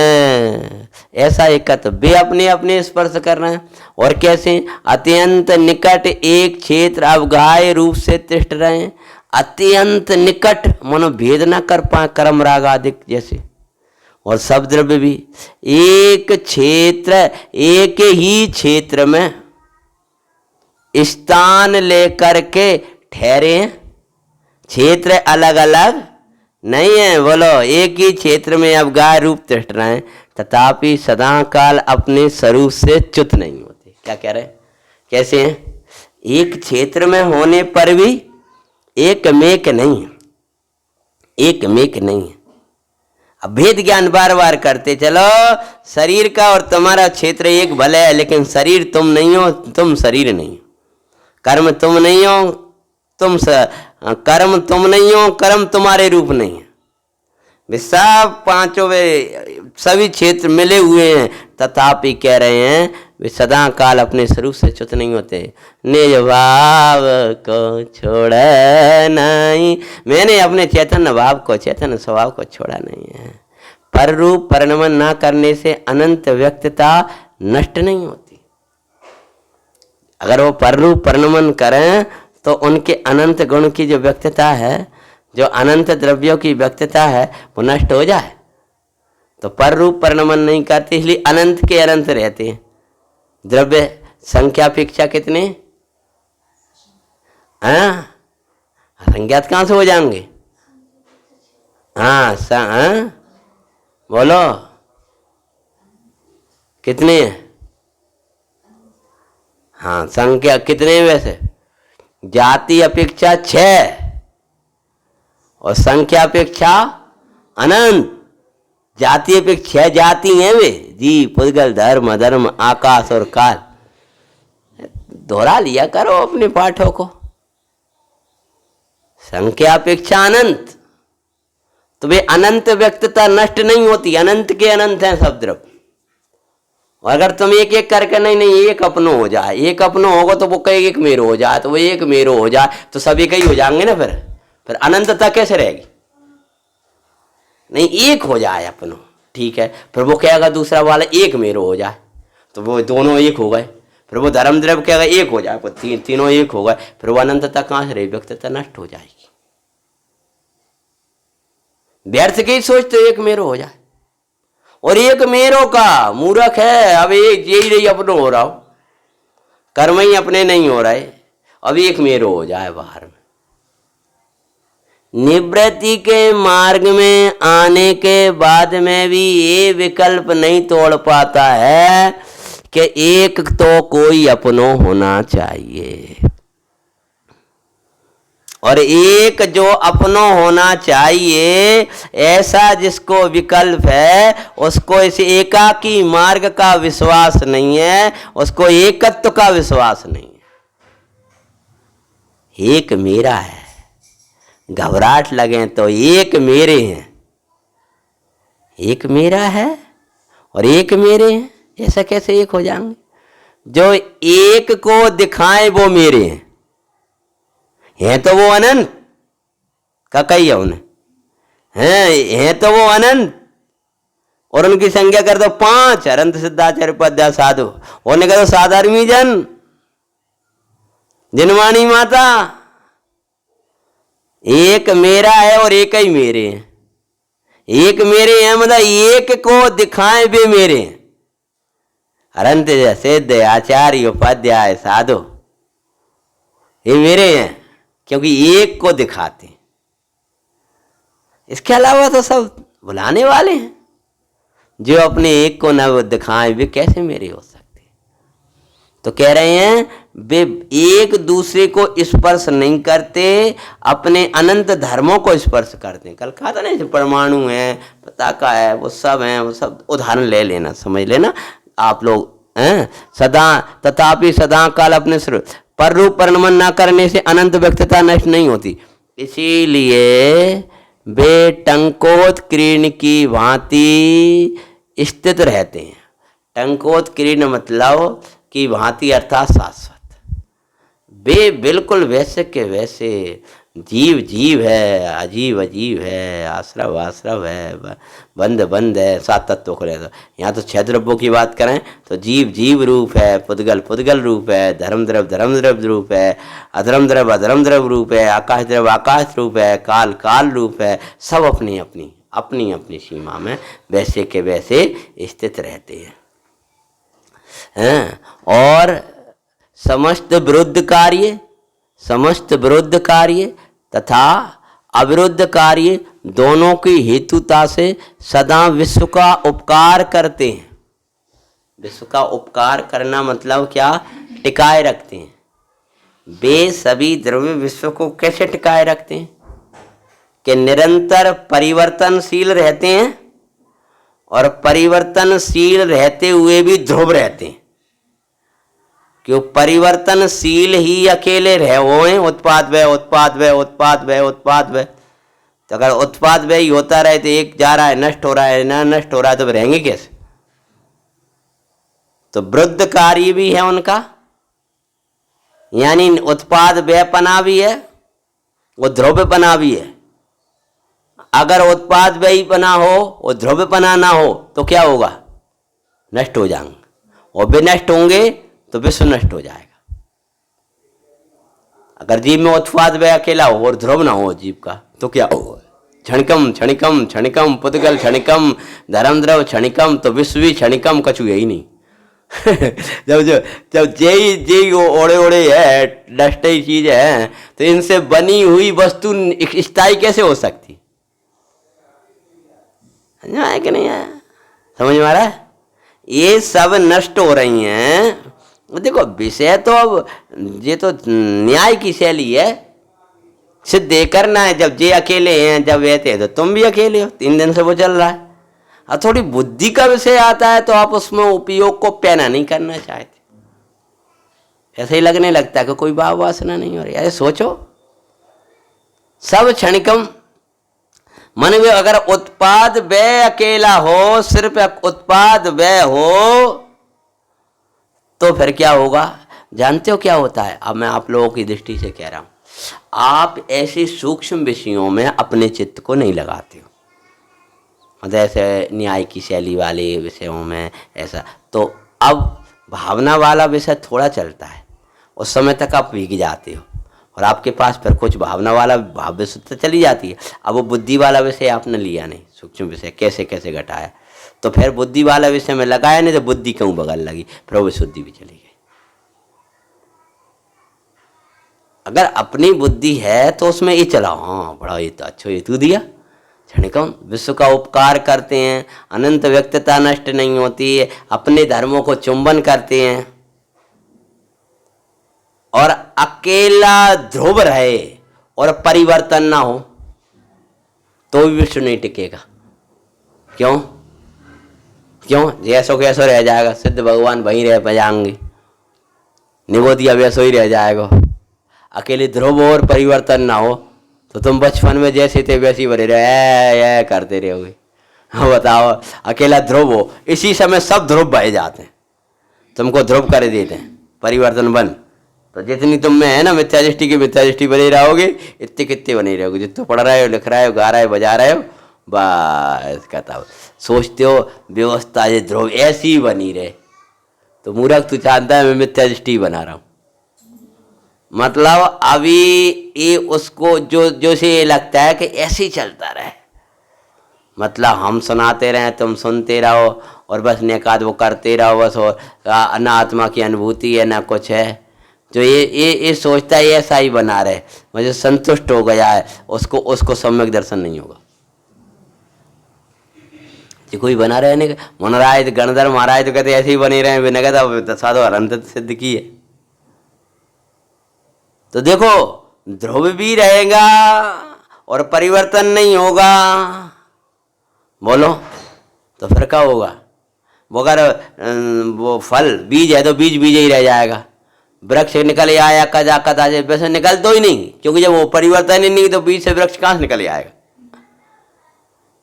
ऐसा एकत्व वे अपने अपने स्पर्श कर रहे हैं। और कैसे? अत्यंत निकट एक क्षेत्र अवगाह्य रूप से तिष्ठ रहे हैं। अत्यंत निकट, मनो भेद न कर पाए कर्म राग आदि जैसे। और सब द्रव्य भी एक क्षेत्र, एक ही क्षेत्र में स्थान लेकर के ठहरे हैं। क्षेत्र अलग अलग नहीं है, बोलो, एक ही क्षेत्र में अवगाह्य रूप तिष्ठ रहे हैं, तथापि सदा काल अपने स्वरूप से च्युत नहीं होते। क्या कह रहे? कैसे हैं? एक क्षेत्र में होने पर भी एक मेक नहीं है, एक मेक नहीं है। अब भेद ज्ञान बार बार करते चलो। शरीर का और तुम्हारा क्षेत्र एक भले है, लेकिन शरीर तुम नहीं हो, तुम शरीर नहीं हो। कर्म तुम नहीं हो, कर्म तुम नहीं हो, कर्म तुम्हारे रूप नहीं है। वे सब पांचों वे सभी क्षेत्र मिले हुए हैं, तथापि कह रहे हैं वे सदा काल अपने स्वरूप से च्युत नहीं होते। निज भाव को छोड़ा नहीं, मैंने अपने चैतन्य भाव को, चैतन्य स्वभाव को छोड़ा नहीं है। पर रूप परिणमन ना करने से अनंत व्यक्तता नष्ट नहीं होती। अगर वो पर रूप परिणमन करें तो उनके अनंत गुण की जो व्यक्तता है, जो अनंत द्रव्यों की व्यक्तता है, वो नष्ट हो जाए। तो पर रूप परिणमन नहीं करते, इसलिए अनंत के अनंत रहते हैं। द्रव्य संख्या अपेक्षा कितने? हाँ, संज्ञात कहां से हो जाएंगे? हाँ, बोलो कितने? हाँ, संख्या कितने? वैसे जाति अपेक्षा 6 और संख्या अपेक्षा अनंत। जाति अपेक्षा 6 जाति हैं वे, जी, पुद्गल, धर्म, अधर्म, आकाश और काल। दोहरा लिया करो अपने पाठों को। संख्या अपेक्षा अनंत, तो वे अनंत व्यक्तता नष्ट नहीं होती। अनंत के अनंत हैं सब द्रव्य। और अगर तुम एक एक करके नहीं एक अपनो हो जाए, एक अपनो होगा तो वो कई एक मेरो हो जाए, तो वो एक मेरो हो जाए, तो सभी कई हो जाएंगे ना। फिर अनंतता कैसे रहेगी? नहीं, एक हो जाए अपनों, ठीक है। फिर वो कहेगा दूसरा वाला एक मेरो हो जाए, तो वो दोनों एक हो गए। फिर वो धर्म द्रव्य कहेगा एक हो जाए, तीनों एक हो गए। फिर वो अनंतता कहाँ से रही, व्यक्तता नष्ट हो जाएगी। व्यर्थ की सोच तो एक मेरो हो जाए, और एक मेरो का मूर्ख है। अब एक यही रही अपनों हो रहा हो, कर्म ही अपने नहीं हो रहे, अब एक मेरो हो जाए बाहर में। निवृत्ति के मार्ग में आने के बाद में भी ये विकल्प नहीं तोड़ पाता है कि एक तो कोई अपनों होना चाहिए, और एक जो अपनों होना चाहिए, ऐसा जिसको विकल्प है उसको इस एकाकी मार्ग का विश्वास नहीं है, उसको एकत्व का विश्वास नहीं है। एक मेरा है, घबराहट लगे तो एक मेरे हैं, एक मेरा है और एक मेरे हैं, ऐसा कैसे एक हो जाएंगे? जो एक को दिखाएं वो मेरे हैं तो वो अनंत का कही है उन्हें, हैं तो वो अनंत, और उनकी संख्या कर दो 5, अनंत सिद्धाचार्य उपाध्याय साधु, उन्हें कह दो साधारणी जन, जिनवाणी माता। एक मेरा है और एक ही मेरे हैं, एक मेरे हैं मतलब एक को दिखाएं वे मेरे हैं। अनंत सिद्ध आचार्य उपाध्याय साधु ये मेरे हैं, क्योंकि एक को दिखाते हैं। इसके अलावा तो सब बुलाने वाले हैं। जो अपने एक को न दिखाएं वे कैसे मेरे हो सकते? तो कह रहे हैं वे एक दूसरे को स्पर्श नहीं करते, अपने अनंत धर्मों को स्पर्श करते हैं। कल कहा था ना, परमाणु है, पताका है, वो सब हैं, वो सब उदाहरण ले लेना, समझ लेना आप लोग हैं। सदा तथापि सदा काल अपने पर रूप परिणमन न करने से अनंत व्यक्तता नष्ट नहीं होती। इसीलिए वे टंकोत्कीर्ण की भांति स्थित रहते हैं। टंकोत्कीर्ण मतलब की भांति अर्थात शाश्वत। वे बिल्कुल वैसे के वैसे, जीव जीव है, अजीव अजीव है, आश्रव आश्रव है, बंद बंद है, 7 तत्वों को रहता। यहाँ तो 6 द्रव्यों की बात करें तो जीव जीव रूप है, पुद्गल पुद्गल रूप है, धर्म द्रव्य रूप है, अधर्म द्रव्य रूप है, आकाश द्रव्य आकाश रूप है, काल काल रूप है। सब अपनी अपनी अपनी अपनी सीमा में वैसे के वैसे स्थित रहते हैं। और समस्त विरुद्ध कार्य तथा अविरुद्ध कार्य दोनों की हेतुता से सदा विश्व का उपकार करते हैं। विश्व का उपकार करना मतलब क्या? टिकाए रखते हैं। वे सभी द्रव्य विश्व को कैसे टिकाए रखते हैं कि निरंतर परिवर्तनशील रहते हैं, और परिवर्तनशील रहते हुए भी ध्रुव रहते हैं। क्यों? परिवर्तनशील ही अकेले रहे हुए, उत्पाद व्यय उत्पाद व्यय उत्पाद व्यय उत्पाद व्यय। तो अगर उत्पाद व्यय होता रहे तो एक जा रहा है, नष्ट हो रहा है, ना नष्ट हो रहा है, तो रहेंगे कैसे? तो वृद्ध कार्य भी है उनका, यानी उत्पाद व्ययपना भी है, वो ध्रुवपना भी है। अगर उत्पाद व्ययपना हो और ध्रुवपना ना हो तो क्या होगा? नष्ट हो जाएंगे, और वे नष्ट होंगे तो विश्व नष्ट हो जाएगा। अगर जीव में उत्पाद व्यय अकेला हो और ध्रुव ना हो जीव का तो क्या होगा? क्षणिकम क्षणिकम क्षणिकम पुद्गल क्षणिकम धर्म द्रव क्षणिकम, तो विश्व भी क्षणिकम, कछु यही नहीं। जब जेई ओड़े ओड़े है, डस्ट ही चीज है, तो इनसे बनी हुई वस्तु स्थायी कैसे हो सकती? है कि नहीं है? समझ में आ रहा है? ये सब नष्ट हो रही हैं। देखो विषय तो अब ये तो न्याय की शैली है, सिद्ध ये करना है। जब जे अकेले हैं, जब वैसे हैं, तो तुम भी अकेले हो। 3 दिन से वो चल रहा है। और थोड़ी बुद्धि का विषय आता है तो आप उसमें उपयोग को पैना नहीं करना चाहते। ऐसे ही लगने लगता है कि कोई भाव वासना नहीं हो रही। अरे सोचो, सब क्षणिकम। मन में अगर उत्पाद व्यय अकेला हो, सिर्फ उत्पाद व्यय हो, तो फिर क्या होगा? जानते हो क्या होता है? अब मैं आप लोगों की दृष्टि से कह रहा हूं, आप ऐसे सूक्ष्म विषयों में अपने चित्त को नहीं लगाते हो। मतलब ऐसे न्याय की शैली वाले विषयों में ऐसा। तो अब भावना वाला विषय थोड़ा चलता है, उस समय तक आप भीग जाते हो और आपके पास फिर कुछ भावना वाला भाव विषय तो चली जाती है। अब वो बुद्धि वाला विषय आपने लिया नहीं, सूक्ष्म विषय कैसे कैसे घटाया, तो फिर बुद्धि वाला विषय में लगाया नहीं तो बुद्धि क्यों बगल लगी, फिर वो विशुद्धि भी चली गई। अगर अपनी बुद्धि है तो उसमें ये चला, हाँ बड़ा ये तो अच्छा ये तू दिया क्षणिकम, विश्व का उपकार करते हैं, अनंत व्यक्तता नष्ट नहीं होती है, अपने धर्मों को चुंबन करते हैं और अकेला ध्रुव रहे और परिवर्तन ना हो तो भी विश्व नहीं टिकेगा। क्यों क्यों? जैसो कैसो रह जाएगा, सिद्ध भगवान वहीं रह पाएंगे, निगोदिया वैसो ही रह जाएगा। अकेले ध्रुव और परिवर्तन ना हो तो तुम बचपन में जैसे थे वैसे ही बने रहे करते रहोगे। हाँ बताओ, अकेला ध्रुव हो, इसी समय सब ध्रुव बह जाते हैं, तुमको ध्रुव कर देते हैं, परिवर्तन बन। तो जितनी तुम में है ना मिथ्या दृष्टि की मिथ्या दृष्टि बने रहोगे, इतने कितने बने रहोगे, जितने पढ़ रहे हो लिख रहे हो गा रहे हो बजा रहे हो, बस कहता हो सोचते हो व्यवस्था ये ध्रुव ऐसी ही बनी रहे। तो मूर्ख तू जानता है मैं मिथ्या दृष्टि बना रहा हूँ, मतलब अभी ये उसको जो जो से ये लगता है कि ऐसे ही चलता रहे, मतलब हम सुनाते रहें तुम सुनते रहो और बस निकाद वो करते रहो बस, और ना आत्मा की अनुभूति है ना कुछ है। जो ये सोचता है ऐसा ही बना रहे, मुझे संतुष्ट हो गया है, उसको सम्यक दर्शन नहीं होगा। जो कोई बना रहे नहीं, मनराज गणधर महाराज तो कहते ऐसे ही बने रहे, बिना कहता साधु अनंत सिद्ध की है। तो देखो ध्रुव भी रहेगा और परिवर्तन नहीं होगा, बोलो तो फिर क्या होगा? वो अगर वो फल बीज है तो बीज बीज ही रह जाएगा, वृक्ष निकल आया कदा कदा वैसे निकल तो ही नहीं, क्योंकि जब वो परिवर्तन ही नहीं तो बीज से वृक्ष कहाँ से निकल आएगा?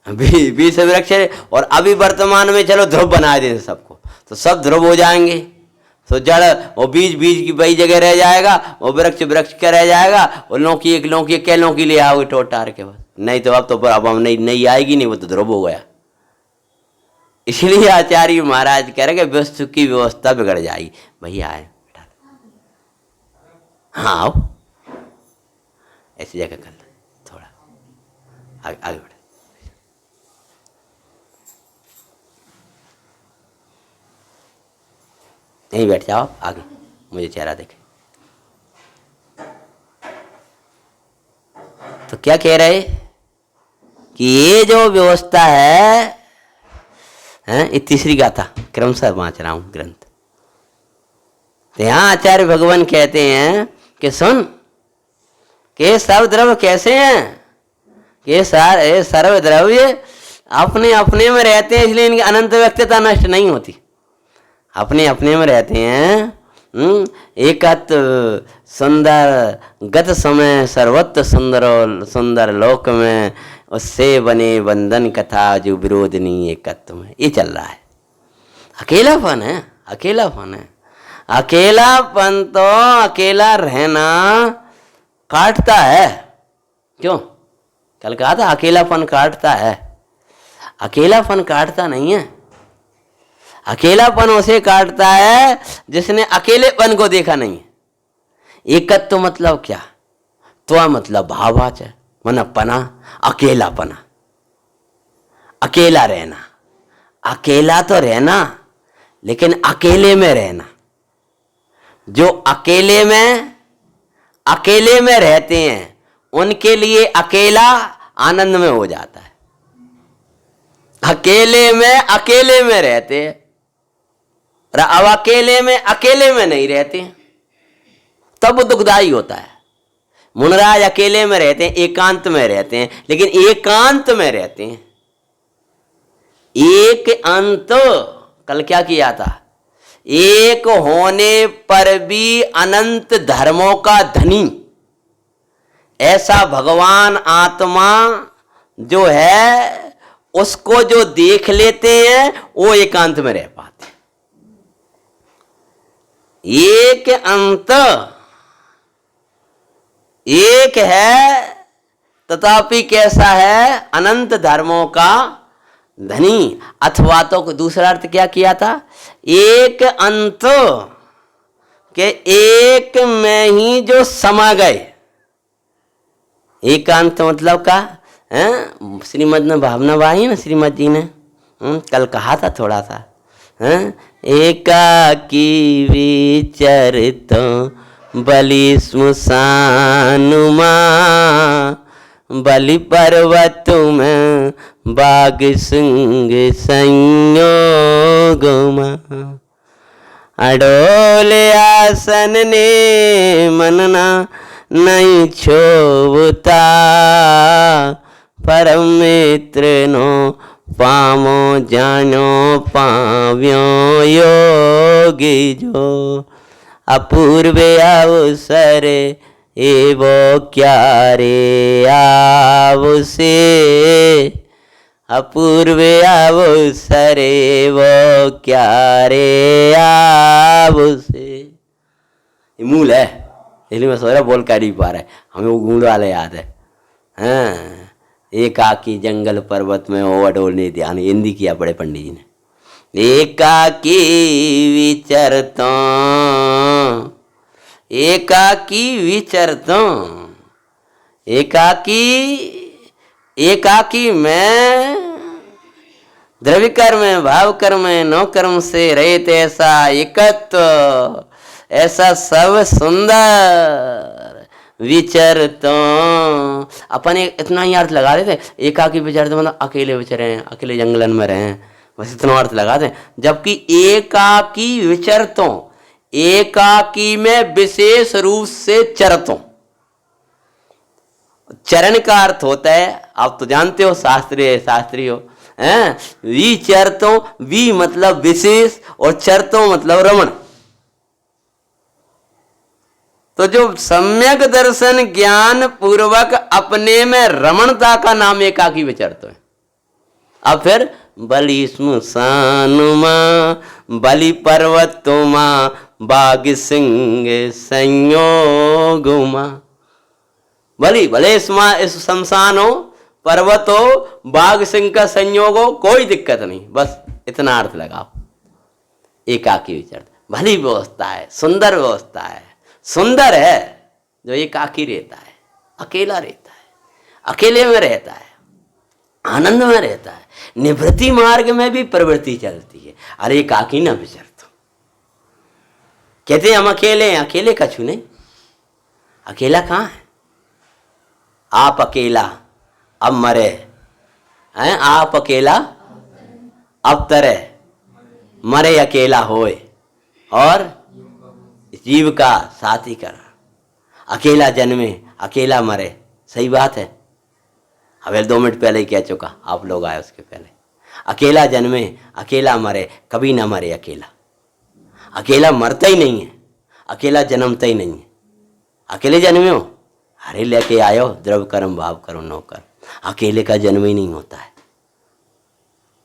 बीज से वृक्ष। और अभी वर्तमान में चलो ध्रुव बना देते सबको, तो सब ध्रुव हो जाएंगे, तो जड़ वो बीज बीज की वही जगह रह जाएगा, वो वृक्ष वृक्ष का रह जाएगा, और लौकी एक लौकी क्या लौकी ले आओगे टोट टार के बस। नहीं तो अब हम नहीं आएगी, नहीं वो तो ध्रुव हो गया। इसलिए आचार्य महाराज कह रहे कि विश्व की व्यवस्था बिगड़ जाएगी। भैया आए हाँ आओ, ऐसी जगह कर लो, थोड़ा आगे बढ़े। यहीं बैठ जाओ आगे, मुझे चेहरा देखे। तो क्या कह रहे कि ये जो व्यवस्था है ये तीसरी गाथा क्रमशः बाँच रहा हूँ ग्रंथ। तो यहाँ आचार्य भगवान कहते हैं कि सुन के सब द्रव्य कैसे हैं, कि सर्व द्रव्य अपने अपने में रहते हैं, इसलिए इनकी अनंत व्यक्तता नष्ट नहीं होती, अपने अपने में रहते हैं। एकत सुंदर गत समय सर्वत्र सुंदर सुंदर लोक में, उससे बने बंधन कथा जो विरोध नहीं एकत्व में। ये चल रहा है, अकेलापन है, अकेलापन है, अकेलापन तो अकेला रहना काटता है। क्यों? कल कहा था अकेलापन काटता है, अकेलापन काटता नहीं है। अकेलापन उसे काटता है जिसने अकेलेपन को देखा नहीं है। एकत्व मतलब क्या? तो मतलब भाववाचक मन पना, अकेलापना, अकेला रहना, अकेला तो रहना लेकिन अकेले में रहना। जो अकेले में रहते हैं उनके लिए अकेला आनंद में हो जाता है। अकेले में रहते हैं, अब अकेले में नहीं रहते हैं तब दुखदाई होता है। मुनराज अकेले में रहते हैं, एकांत में रहते हैं, लेकिन एकांत में रहते हैं। एक अंत कल क्या किया था? एक होने पर भी अनंत धर्मों का धनी ऐसा भगवान आत्मा जो है उसको जो देख लेते हैं वो एकांत में रह पाते। एक अंत एक है तथापि कैसा है? अनंत धर्मों का धनी, अथवा तो दूसरा अर्थ क्या किया था, एक अंत के एक में ही जो समा गए। एकांत मतलब का श्रीमद ने भावना बाई ना, श्रीमद जी ने कल कहा था थोड़ा सा, एकाकी विचरतो बलि स्मशानुमा, बलि पर्वत में बाग सिंह संयोगमा, अडोल आसन ने मनना नहीं छोवता, परम मित्र नो पामो जानो पाव्यो योगी जो, अपूर्व अवसर एवो क्या रे आवसे, अपूर्व अवसर एवो क्या रे आवसे। ये मूल है, इसलिए मैं सोचा बोल कर नहीं पा रहा है, हमें वो मूल वाले याद है। हाँ, एकाकी जंगल पर्वत में ओवरडोल ने ध्यान, हिंदी किया पड़े पंडित जी ने। एकाकी विचरतो, एकाकी विचरतो, एकाकी, एकाकी में द्रव्य कर्म भाव कर्म नौ कर्म से रहित ऐसा एकत्व, ऐसा सब सुंदर विचरतो। अपन इतना ही अर्थ लगा रहे थे, एकाकी विचरते मतलब अकेले विचरे हैं, अकेले जंगलन में रहे, बस इतना अर्थ लगा दें। जबकि एकाकी विचरतो, एकाकी में विशेष रूप से चरतो। चरण का अर्थ होता है, आप तो जानते हो, शास्त्री हो, विचरतो, वी मतलब विशेष और चरतो मतलब रमण। तो जो सम्यक दर्शन ज्ञान पूर्वक अपने में रमणता का नाम एकाकी विचरतो है। अब फिर बलि स्मशानुमा, बलि पर्वतोमा, बाग सिंह संयोगुमा। बलि भले इस शमशान हो, पर्वत हो, बाघ सिंह का संयोग हो, कोई दिक्कत नहीं, बस इतना अर्थ लगाओ। एकाकी विचर भली व्यवस्था है, सुंदर व्यवस्था है, सुंदर है जो एकाकी रहता है, अकेला रहता है, अकेले में रहता है, आनंद में रहता है, निवृत्ति मार्ग में भी प्रवृत्ति चलती है। अरे एकाकी ना विचर तो कहते हैं हम अकेले हैं, अकेले कछु नहीं, अकेला कहाँ है? आप अकेला अब मरे हैं, आप अकेला अब तरे, मरे अकेला होए और जीव का साथी कर, अकेला जन्मे अकेला मरे। सही बात है, अभी 2 मिनट पहले ही कह चुका, आप लोग आए उसके पहले। अकेला जन्मे अकेला मरे, कभी ना मरे अकेला। अकेला मरता ही नहीं है, अकेला जन्मता ही नहीं है। अकेले जन्मे हो, अरे लेके आयो द्रव्य कर्म भाव करो नो कर, अकेले का जन्म ही नहीं होता है,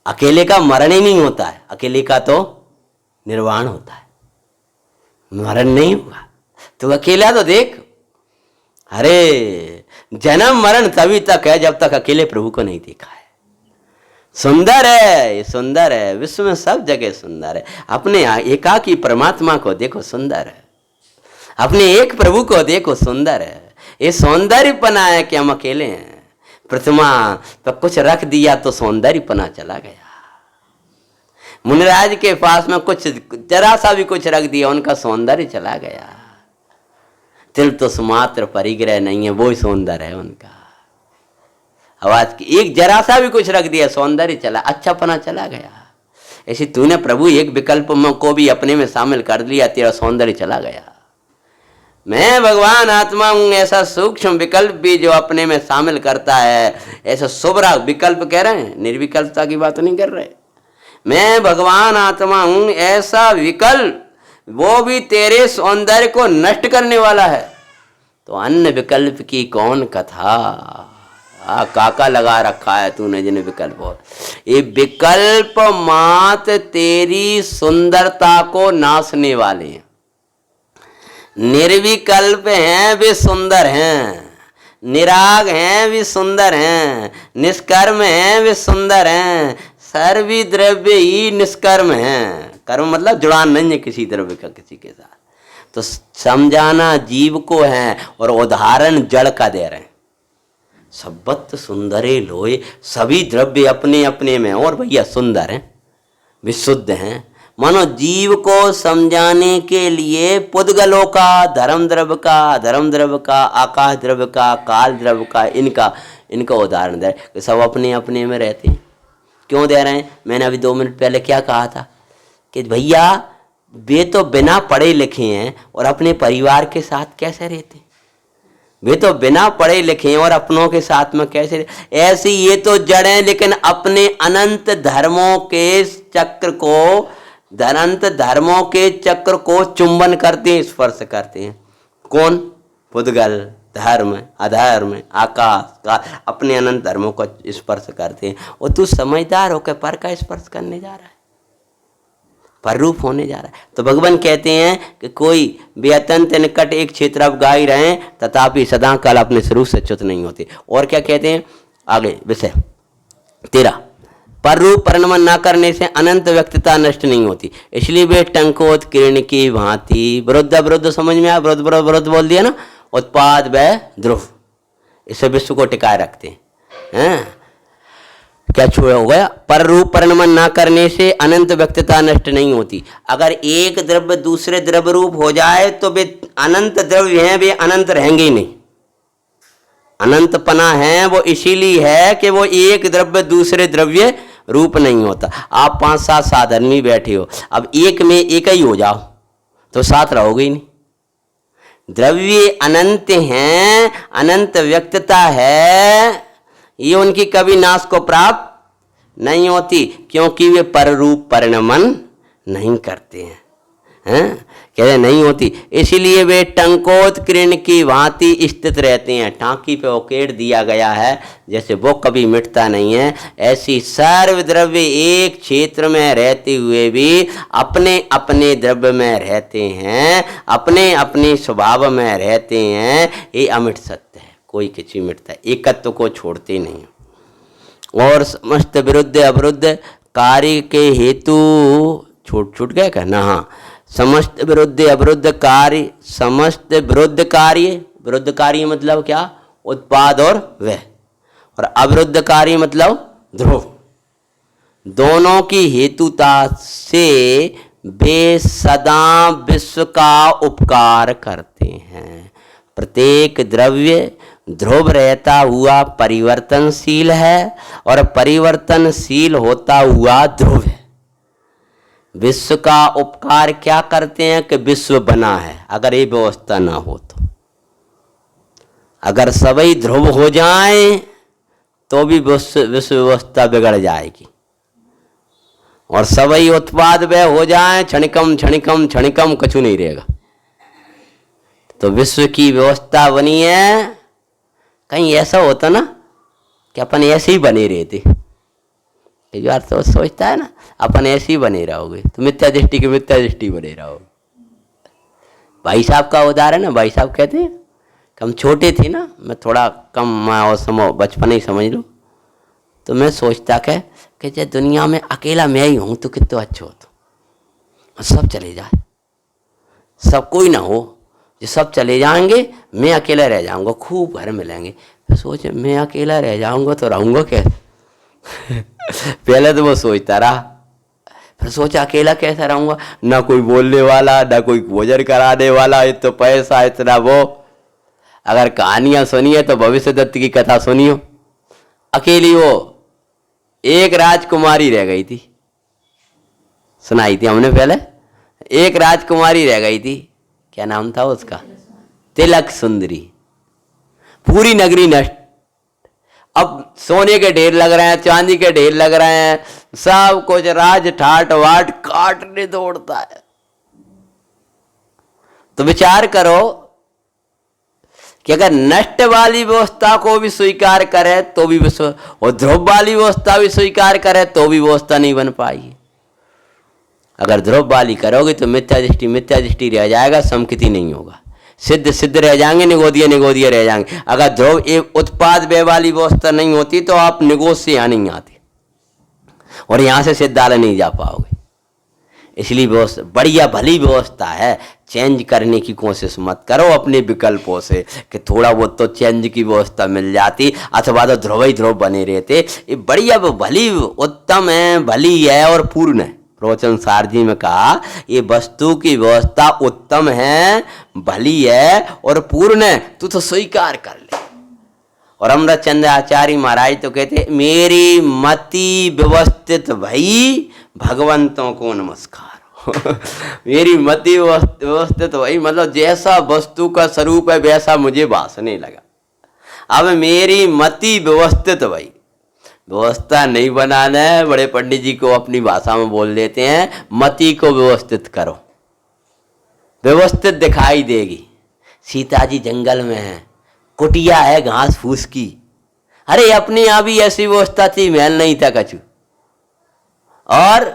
अकेले का मरण ही नहीं होता है, अकेले का तो निर्वाण होता है, मरण नहीं हुआ। तो अकेला तो देख, अरे जन्म मरण तभी तक है जब तक अकेले प्रभु को नहीं देखा है। सुंदर है, ये सुंदर है, विश्व में सब जगह सुंदर है। अपने एकाकी परमात्मा को देखो, सुंदर है। अपने एक प्रभु को देखो, सुंदर है। ये सौंदर्यपना है कि हम अकेले हैं। प्रतिमा पर कुछ रख दिया तो सौंदर्यपना चला गया। मुनिराज के पास में कुछ जरा सा भी कुछ रख दिया, उनका सौंदर्य चला गया। तिल तो सुमात्र परिग्रह नहीं है, वो ही सौंदर्य है उनका। आवाज की एक जरा सा भी कुछ रख दिया, सौंदर्य चला, अच्छापना चला गया। ऐसे तूने प्रभु एक विकल्प को भी अपने में शामिल कर लिया, तेरा सौंदर्य चला गया। मैं भगवान आत्मा हूं, ऐसा सूक्ष्म विकल्प भी जो अपने में शामिल करता है, ऐसा शुभ्रा विकल्प कह रहे हैं, निर्विकल्पता की बात नहीं कर रहे। मैं भगवान आत्मा हूं, ऐसा विकल्प वो भी तेरे सौंदर्य को नष्ट करने वाला है। तो अन्य विकल्प की कौन कथा, काका लगा रखा है तूने जिन विकल्प हो। ये विकल्प मात तेरी सुंदरता को नाशने वाले हैं। निर्विकल्प हैं वे सुंदर हैं, निराग हैं वे सुंदर हैं, निष्कर्म हैं वे सुंदर हैं, सर्वी द्रव्य ही निष्कर्म है। कर्म मतलब जुड़ान नहीं है किसी द्रव्य का किसी के साथ। तो समझाना जीव को है और उदाहरण जड़ का दे रहे हैं। सबत सुंदरे लोए, सभी द्रव्य अपने अपने में और भैया सुंदर हैं, विशुद्ध हैं। मानो जीव को समझाने के लिए पुद्गलों का, धर्म द्रव्य का, अधर्म द्रव्य का, आकाश द्रव्य का, काल द्रव्य का, इनका उदाहरण दे कि सब अपने अपने में रहते हैं। क्यों दे रहे हैं? मैंने अभी 2 मिनट पहले क्या कहा था कि भैया वे तो बिना पढ़े लिखे हैं और अपने परिवार के साथ कैसे रहते हैं? वे तो बिना पढ़े लिखे हैं और अपनों के साथ में कैसे रहते? ऐसे ये तो जड़ हैं, लेकिन अपने अनंत धर्मों के चक्र को, अनंत धर्मों के चक्र को चुंबन करते हैं, स्पर्श करते हैं। कौन? पुद्गल, धर्म, अधर्म, आकाश का, अपने अनंत धर्मों को स्पर्श करते हैं। और तू समझदार होकर पर का स्पर्श करने जा रहा है, पर रूप होने जा रहा है। तो भगवान कहते हैं कि कोई भी अत्यंत निकट एक क्षेत्र अब गाई रहे तथापि सदा काल अपने स्वरूप से च्युत नहीं होते। और क्या कहते हैं आगे विषय 13, पर रूप परिणमन न करने से अनंत व्यक्तिता नष्ट नहीं होती, इसलिए वे टंकोत किरण की भांति। विरुद्ध विरुद्ध समझ में आया? विरुद्ध विरुद्ध विरुद्ध बोल दिया ना, उत्पाद व ध्रुव, इसे विश्व को टिकाए रखते हैं। क्या छुआ हो गया? पर रूप परिणमन ना करने से अनंत व्यक्तिता नष्ट नहीं होती। अगर एक द्रव्य दूसरे द्रव्य रूप हो जाए तो वे अनंत द्रव्य हैं, वे अनंत रहेंगे ही नहीं। अनंतपना है वो इसीलिए है कि वो एक द्रव्य दूसरे द्रव्य रूप नहीं होता। आप 5-7 साधन में बैठे हो, अब एक में एक ही हो जाओ तो साथ रहोगे ही नहीं। द्रव्य अनंत हैं, अनंत व्यक्तता है, ये उनकी कभी नाश को प्राप्त नहीं होती, क्योंकि वे पर रूप परिणमन नहीं करते हैं, कहते नहीं होती। इसीलिए वे टंकोत्कीर्ण की भांति स्थित रहते हैं। टांकी पे उकेड़ दिया गया है, जैसे वो कभी मिटता नहीं है, ऐसी सर्व द्रव्य एक क्षेत्र में रहते हुए भी अपने अपने द्रव्य में रहते हैं, अपने अपने स्वभाव में रहते हैं। ये अमिट सत्य है, कोई किसी मिटता है, एकत्व को छोड़ते नहीं। और समस्त विरुद्ध अविरुद्ध कार्य के हेतु छूट गया कहना, हाँ, समस्त विरुद्ध अविरुद्ध कार्य, समस्त विरुद्ध कार्य मतलब क्या? उत्पाद और वह, और अविरुद्ध कार्य मतलब ध्रुव। दोनों की हेतुता से वे सदा विश्व का उपकार करते हैं। प्रत्येक द्रव्य ध्रुव रहता हुआ परिवर्तनशील है और परिवर्तनशील होता हुआ ध्रुव है। विश्व का उपकार क्या करते हैं कि विश्व बना है। अगर ये व्यवस्था ना हो तो, अगर सभी ध्रुव हो जाएं तो भी विश्व व्यवस्था बिगड़ जाएगी, और सभी उत्पाद वे हो जाएं क्षणिकम क्षणिकम क्षणिकम कछु नहीं रहेगा। तो विश्व की व्यवस्था बनी है। कहीं ऐसा होता ना कि अपन ऐसे ही बने रहते, यार तो सोचता है ना अपन ऐसे ही बने रहोगे तो मिथ्या दृष्टि की मिथ्या दृष्टि बने रहोगे। भाई साहब का उदाहरण है, भाई साहब कहते हैं कि हम छोटे थे ना, मैं थोड़ा कम मैं और समय बचपन ही समझ लो, तो मैं सोचता कि जब दुनिया में अकेला मैं ही हूँ तो कितना अच्छा होता, सब चले जाए, सब कोई ना हो, जो सब चले जाएंगे मैं अकेला रह जाऊंगा, खूब घर मिलेंगे। फिर सोचे मैं अकेला रह जाऊंगा तो रहूंगा कैसे? पहले तो वो सोचता रहा, फिर सोचा अकेला कैसा रहूंगा, ना कोई बोलने वाला, ना कोई भोजन कराने वाला, ये तो पैसा इतना वो। अगर कहानियां सुनिए तो भविष्य दत्त की कथा सुनियो। अकेली वो एक राजकुमारी रह गई थी, सुनाई थी हमने पहले। एक राजकुमारी रह गई थी, क्या नाम था उसका? तिलक सुंदरी। पूरी नगरी नष्ट, अब सोने के ढेर लग रहे हैं, चांदी के ढेर लग रहे हैं, सब कुछ राज ठाट वाट काटने दौड़ता है। तो विचार करो कि अगर नष्ट वाली व्यवस्था को भी स्वीकार करे तो भी विश्व, और ध्रुव वाली व्यवस्था भी स्वीकार करे तो भी व्यवस्था नहीं बन पाई। अगर ध्रुव वाली करोगे तो मिथ्या दृष्टि रह जाएगा, समकिति नहीं होगा, सिद्ध रह जाएंगे, निगोदिया रह जाएंगे। अगर ध्रुव एक उत्पाद व्यय वाली व्यवस्था नहीं होती तो आप निगोद से यहाँ नहीं आते। और यहाँ से सिद्धालय नहीं जा पाओगे। इसलिए व्यवस्था बढ़िया भली व्यवस्था है, चेंज करने की कोशिश मत करो अपने विकल्पों से कि थोड़ा बहुत तो चेंज की व्यवस्था मिल जाती, अथवा तो ध्रुव ही ध्रुव बने रहते। ये बढ़िया भली उत्तम है, भली है और पूर्ण है। प्रवचन सार जी में कहा ये वस्तु की व्यवस्था उत्तम है, भली है और पूर्ण है, तू तो स्वीकार कर ले। और अमृत चंद्र आचार्य महाराज तो कहते मेरी मति व्यवस्थित भई भगवंतों को नमस्कार। मेरी मति व्यवस्थित भई मतलब जैसा वस्तु का स्वरूप है वैसा मुझे भासने लगा। अब मेरी मति व्यवस्थित भई, व्यवस्था नहीं बनाना है, बड़े पंडित जी को अपनी भाषा में बोल देते हैं मति को व्यवस्थित करो, व्यवस्थित दिखाई देगी। सीता जी जंगल में है, कुटिया है घास फूस की, अरे अपने आप ही ऐसी व्यवस्था थी, महल नहीं था कछु, और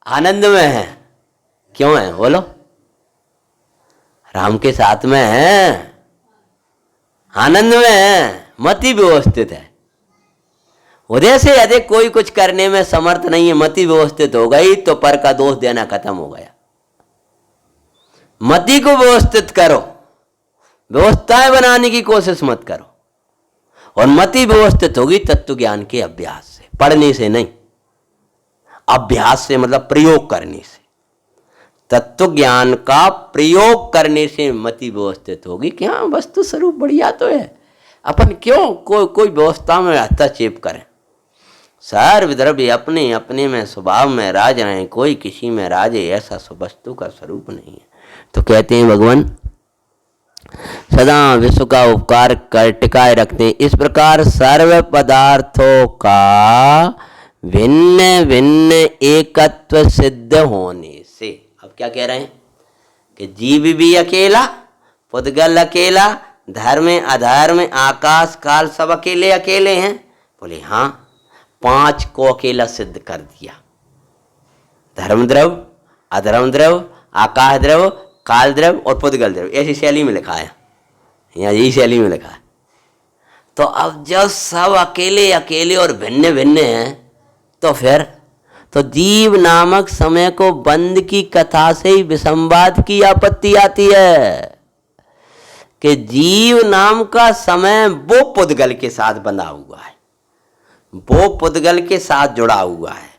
आनंद में है। क्यों है बोलो? राम के साथ में है, आनंद में है, मति व्यवस्थित है। उदय से अधिक कोई कुछ करने में समर्थ नहीं है, मति व्यवस्थित हो गई तो पर का दोष देना खत्म हो गया। मति को व्यवस्थित करो, व्यवस्थाएं बनाने की कोशिश मत करो। और मति व्यवस्थित होगी तत्व ज्ञान के अभ्यास से, पढ़ने से नहीं, अभ्यास से मतलब प्रयोग करने से। तत्व ज्ञान का प्रयोग करने से मति व्यवस्थित होगी कि हाँ वस्तु स्वरूप बढ़िया तो है, अपन क्यों कोई व्यवस्था में हस्तक्षेप करें। सर्वद्रव्य अपने अपने में स्वभाव में राज रहे, कोई किसी में राजे, ऐसा वस्तु का स्वरूप नहीं है। तो कहते हैं भगवान सदा विश्व का उपकार कर टिकाए रखते हैं। इस प्रकार सर्व पदार्थों का भिन्न भिन्न एकत्व सिद्ध होने से, अब क्या कह रहे हैं कि जीव भी अकेला, पुद्गल अकेला, धर्म अधर्म आकाश काल सब अकेले अकेले हैं। बोले हाँ, 5 को अकेला सिद्ध कर दिया। धर्म द्रव, अधर्म द्रव, आकाश द्रव, काल द्रव और पुद्गल द्रव, ऐसी शैली में लिखा है, यहाँ यही शैली में लिखा है। तो अब जब सब अकेले अकेले और भिन्न भिन्न हैं तो फिर तो जीव नामक समय को बंद की कथा से ही विसंवाद की आपत्ति आती है कि जीव नाम का समय वो पुद्गल के साथ बंधा हुआ है, वो पुद्गल के साथ जुड़ा हुआ है,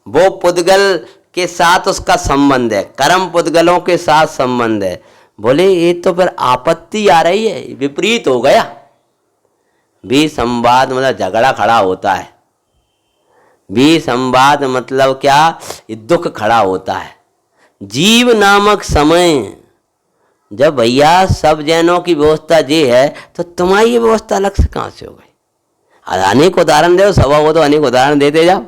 वो पुद्गल के साथ उसका संबंध है, कर्म पुद्गलों के साथ संबंध है। बोले ये तो फिर आपत्ति आ रही है, विपरीत हो गया। विसंवाद मतलब झगड़ा खड़ा होता है, विसंवाद मतलब क्या, ये दुख खड़ा होता है। जीव नामक समय जब भैया सब जैनों की व्यवस्था ये है तो तुम्हारी ये व्यवस्था अलग से कहाँ से हो गई? अनेक उदाहरण दो, सभा हो तो अनेक उदाहरण देते जाओ।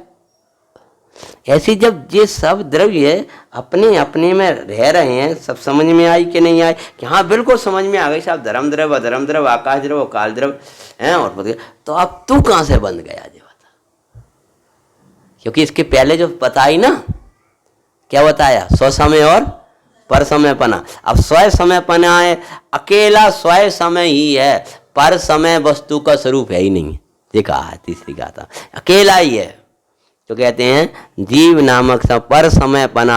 ऐसी जब ये सब द्रव्य अपने अपने में रह रहे हैं, सब समझ में आई कि नहीं आई? कि हाँ बिल्कुल समझ में आ गई साहब, धर्म द्रव, अधर्म द्रव, आकाश द्रव, काल द्रव हैं। और तो अब तू कहाँ से बंद गया ये बता? क्योंकि इसके पहले जो बताई ना, क्या बताया? स्व समय और पर समय पना। अब स्व समय पना है, अकेला स्व समय ही है, पर समय वस्तु का स्वरूप है ही नहीं। ये कहा है तीसरी गाथा, अकेला ही है। तो कहते हैं जीव नामक सब पर समय पना।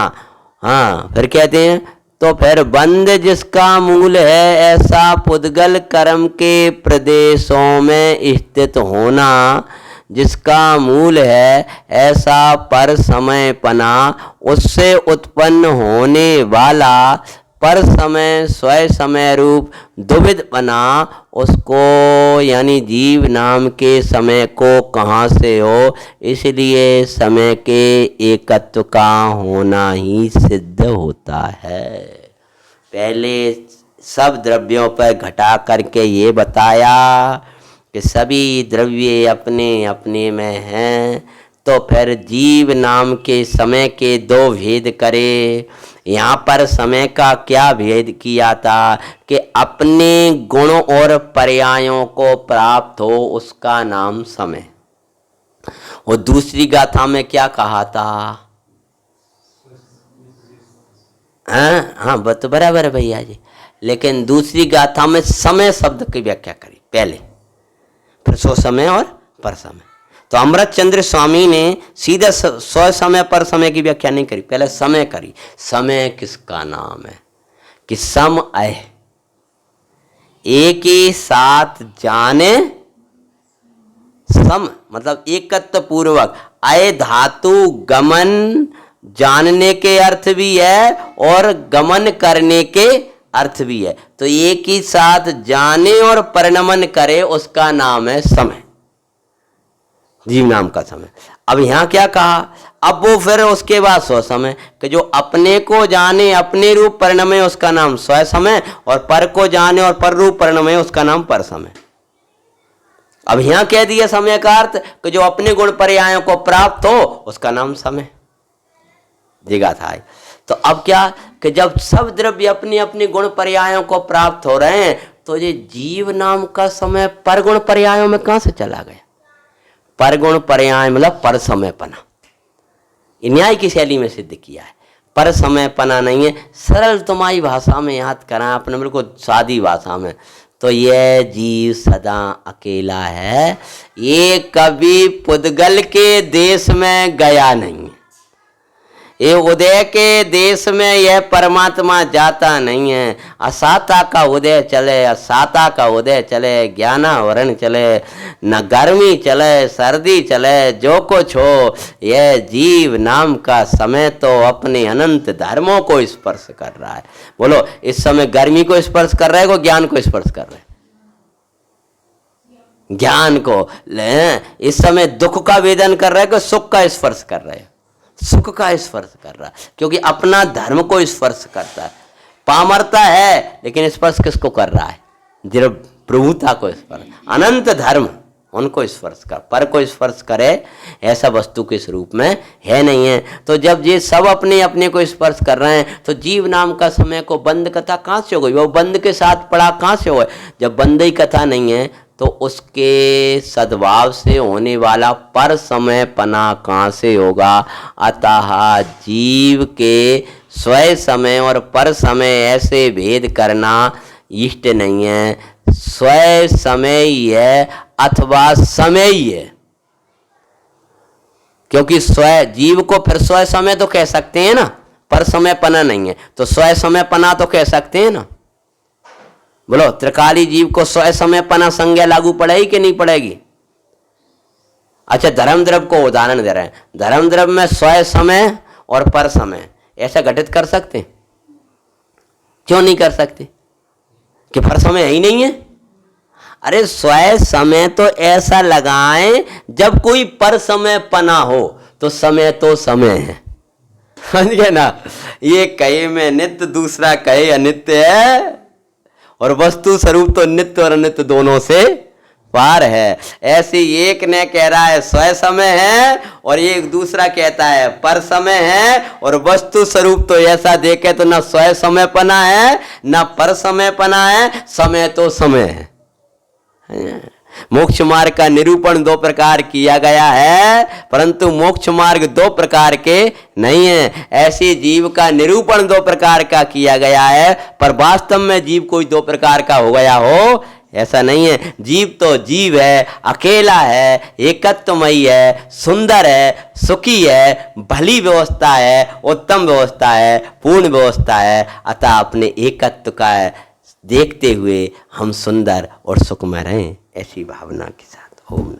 हाँ फिर कहते हैं तो फिर बंद जिसका मूल है, ऐसा पुद्गल कर्म के प्रदेशों में स्थित होना जिसका मूल है, ऐसा पर समय पना उससे उत्पन्न होने वाला पर समय स्वय समय रूप दुविध बना, उसको यानी जीव नाम के समय को कहाँ से हो? इसलिए समय के एकत्व का होना ही सिद्ध होता है। पहले सब द्रव्यों पर घटा करके ये बताया कि सभी द्रव्य अपने अपने में हैं, तो फिर जीव नाम के समय के 2 भेद करे। यहाँ पर समय का क्या भेद किया था कि अपने गुणों और पर्यायों को प्राप्त हो, उसका नाम समय। और दूसरी गाथा में क्या कहा था? हाँ तो बराबर है भैया जी, लेकिन दूसरी गाथा में समय शब्द की व्याख्या करी पहले, फिर सो समय और पर समय। तो अमृत चंद्र स्वामी ने सीधे स्व समय पर समय की व्याख्या नहीं करी, पहले समय करी। समय किसका नाम है कि सम अय, एक ही साथ जाने, सम मतलब एकत्व पूर्वक, अय धातु गमन जानने के अर्थ भी है और गमन करने के अर्थ भी है। तो एक ही साथ जाने और परिणमन करे उसका नाम है समय, जीव नाम का समय। अब यहां क्या कहा, अब वो फिर उसके बाद स्व समय कि जो अपने को जाने अपने रूप परिणमे उसका नाम स्व समय, और पर को जाने और पर रूप परिणमे उसका नाम पर समय। अब यहां कह दिया समय का अर्थ कि जो अपने गुण पर्यायों को प्राप्त हो उसका नाम समय दिगा था। तो अब क्या कि जब सब द्रव्य अपनी अपनी गुण पर्यायों को प्राप्त हो रहे हैं तो ये जीव नाम का समय पर गुण पर्यायों में कहां से चला गया। पर गुण पर्याय मतलब पर समय पना, न्याय की शैली में सिद्ध किया है। पर समय पना नहीं है, सरल तुम्हारी भाषा में याद करा आपने, बिल्कुल सादी भाषा में। तो यह जीव सदा अकेला है, ये कभी पुद्गल के देश में गया नहीं है, ये उदय के देश में यह परमात्मा जाता नहीं है। असाता का उदय चले, असाता का उदय चले, ज्ञानावरण चले, न गर्मी चले सर्दी चले, जो कुछ हो, यह जीव नाम का समय तो अपने अनंत धर्मों को स्पर्श कर रहा है। बोलो, इस समय गर्मी को स्पर्श कर रहा है, को ज्ञान को स्पर्श कर रहा है, ज्ञान को। इस समय दुख का वेदन कर रहा है, को सुख का स्पर्श कर रहा है, सुख का स्पर्श कर रहा है, क्योंकि अपना धर्म को स्पर्श करता है। पामरता है लेकिन स्पर्श किसको कर रहा है, जब प्रभुता को स्पर्श, अनंत धर्म उनको स्पर्श कर, पर को स्पर्श करे ऐसा वस्तु के स्वरूप में है नहीं है। तो जब ये सब अपने अपने को स्पर्श कर रहे हैं तो जीव नाम का समय को बंद कथा कहाँ से हो गई, वो बंद के साथ पड़ा कहाँ से हो। जब बंद ही कथा नहीं है तो उसके सद्भाव से होने वाला पर समय पना कहाँ से होगा। अतः जीव के स्वय समय और पर समय ऐसे भेद करना इष्ट नहीं है। स्वय समय ही है अथवा समय ही है, क्योंकि स्वय जीव को फिर स्वय समय तो कह सकते हैं ना, पर समय पना नहीं है तो स्वय समय पना तो कह सकते हैं ना। बोलो, त्रिकाली जीव को स्वय समय पना संज्ञा लागू पड़ेगी कि नहीं पड़ेगी। अच्छा, धर्म द्रव्य को उदाहरण दे रहे हैं, धर्म द्रव्य में स्वय समय और पर समय ऐसा घटित कर सकते हैं, क्यों नहीं कर सकते, कि पर समय है ही नहीं है। अरे स्वय समय तो ऐसा लगाएं जब कोई पर समय पना हो, तो समय तो समय है, समझ ना। ये कहे में नित्य, दूसरा कहे अनित्य है, और वस्तु स्वरूप तो नित्य और अनित्य दोनों से पार है। ऐसे एक ने कह रहा है स्वय समय है और एक दूसरा कहता है पर समय है, और वस्तु स्वरूप तो ऐसा देखे तो ना स्वय समय पना है ना पर समय पना है, समय तो समय है। मोक्ष मार्ग का निरूपण दो प्रकार किया गया है, परंतु मोक्ष मार्ग दो प्रकार के नहीं है। ऐसे जीव का निरूपण दो प्रकार का किया गया है, पर वास्तव में जीव कोई दो प्रकार का हो गया हो ऐसा नहीं है। जीव तो जीव है, अकेला है, एकत्वमयी है, सुंदर है, सुखी है, भली व्यवस्था है, उत्तम व्यवस्था है, पूर्ण व्यवस्था है। अतः अपने एकत्व का देखते हुए हम सुंदर और सुखमय रहें, ऐसी भावना के साथ। ओम।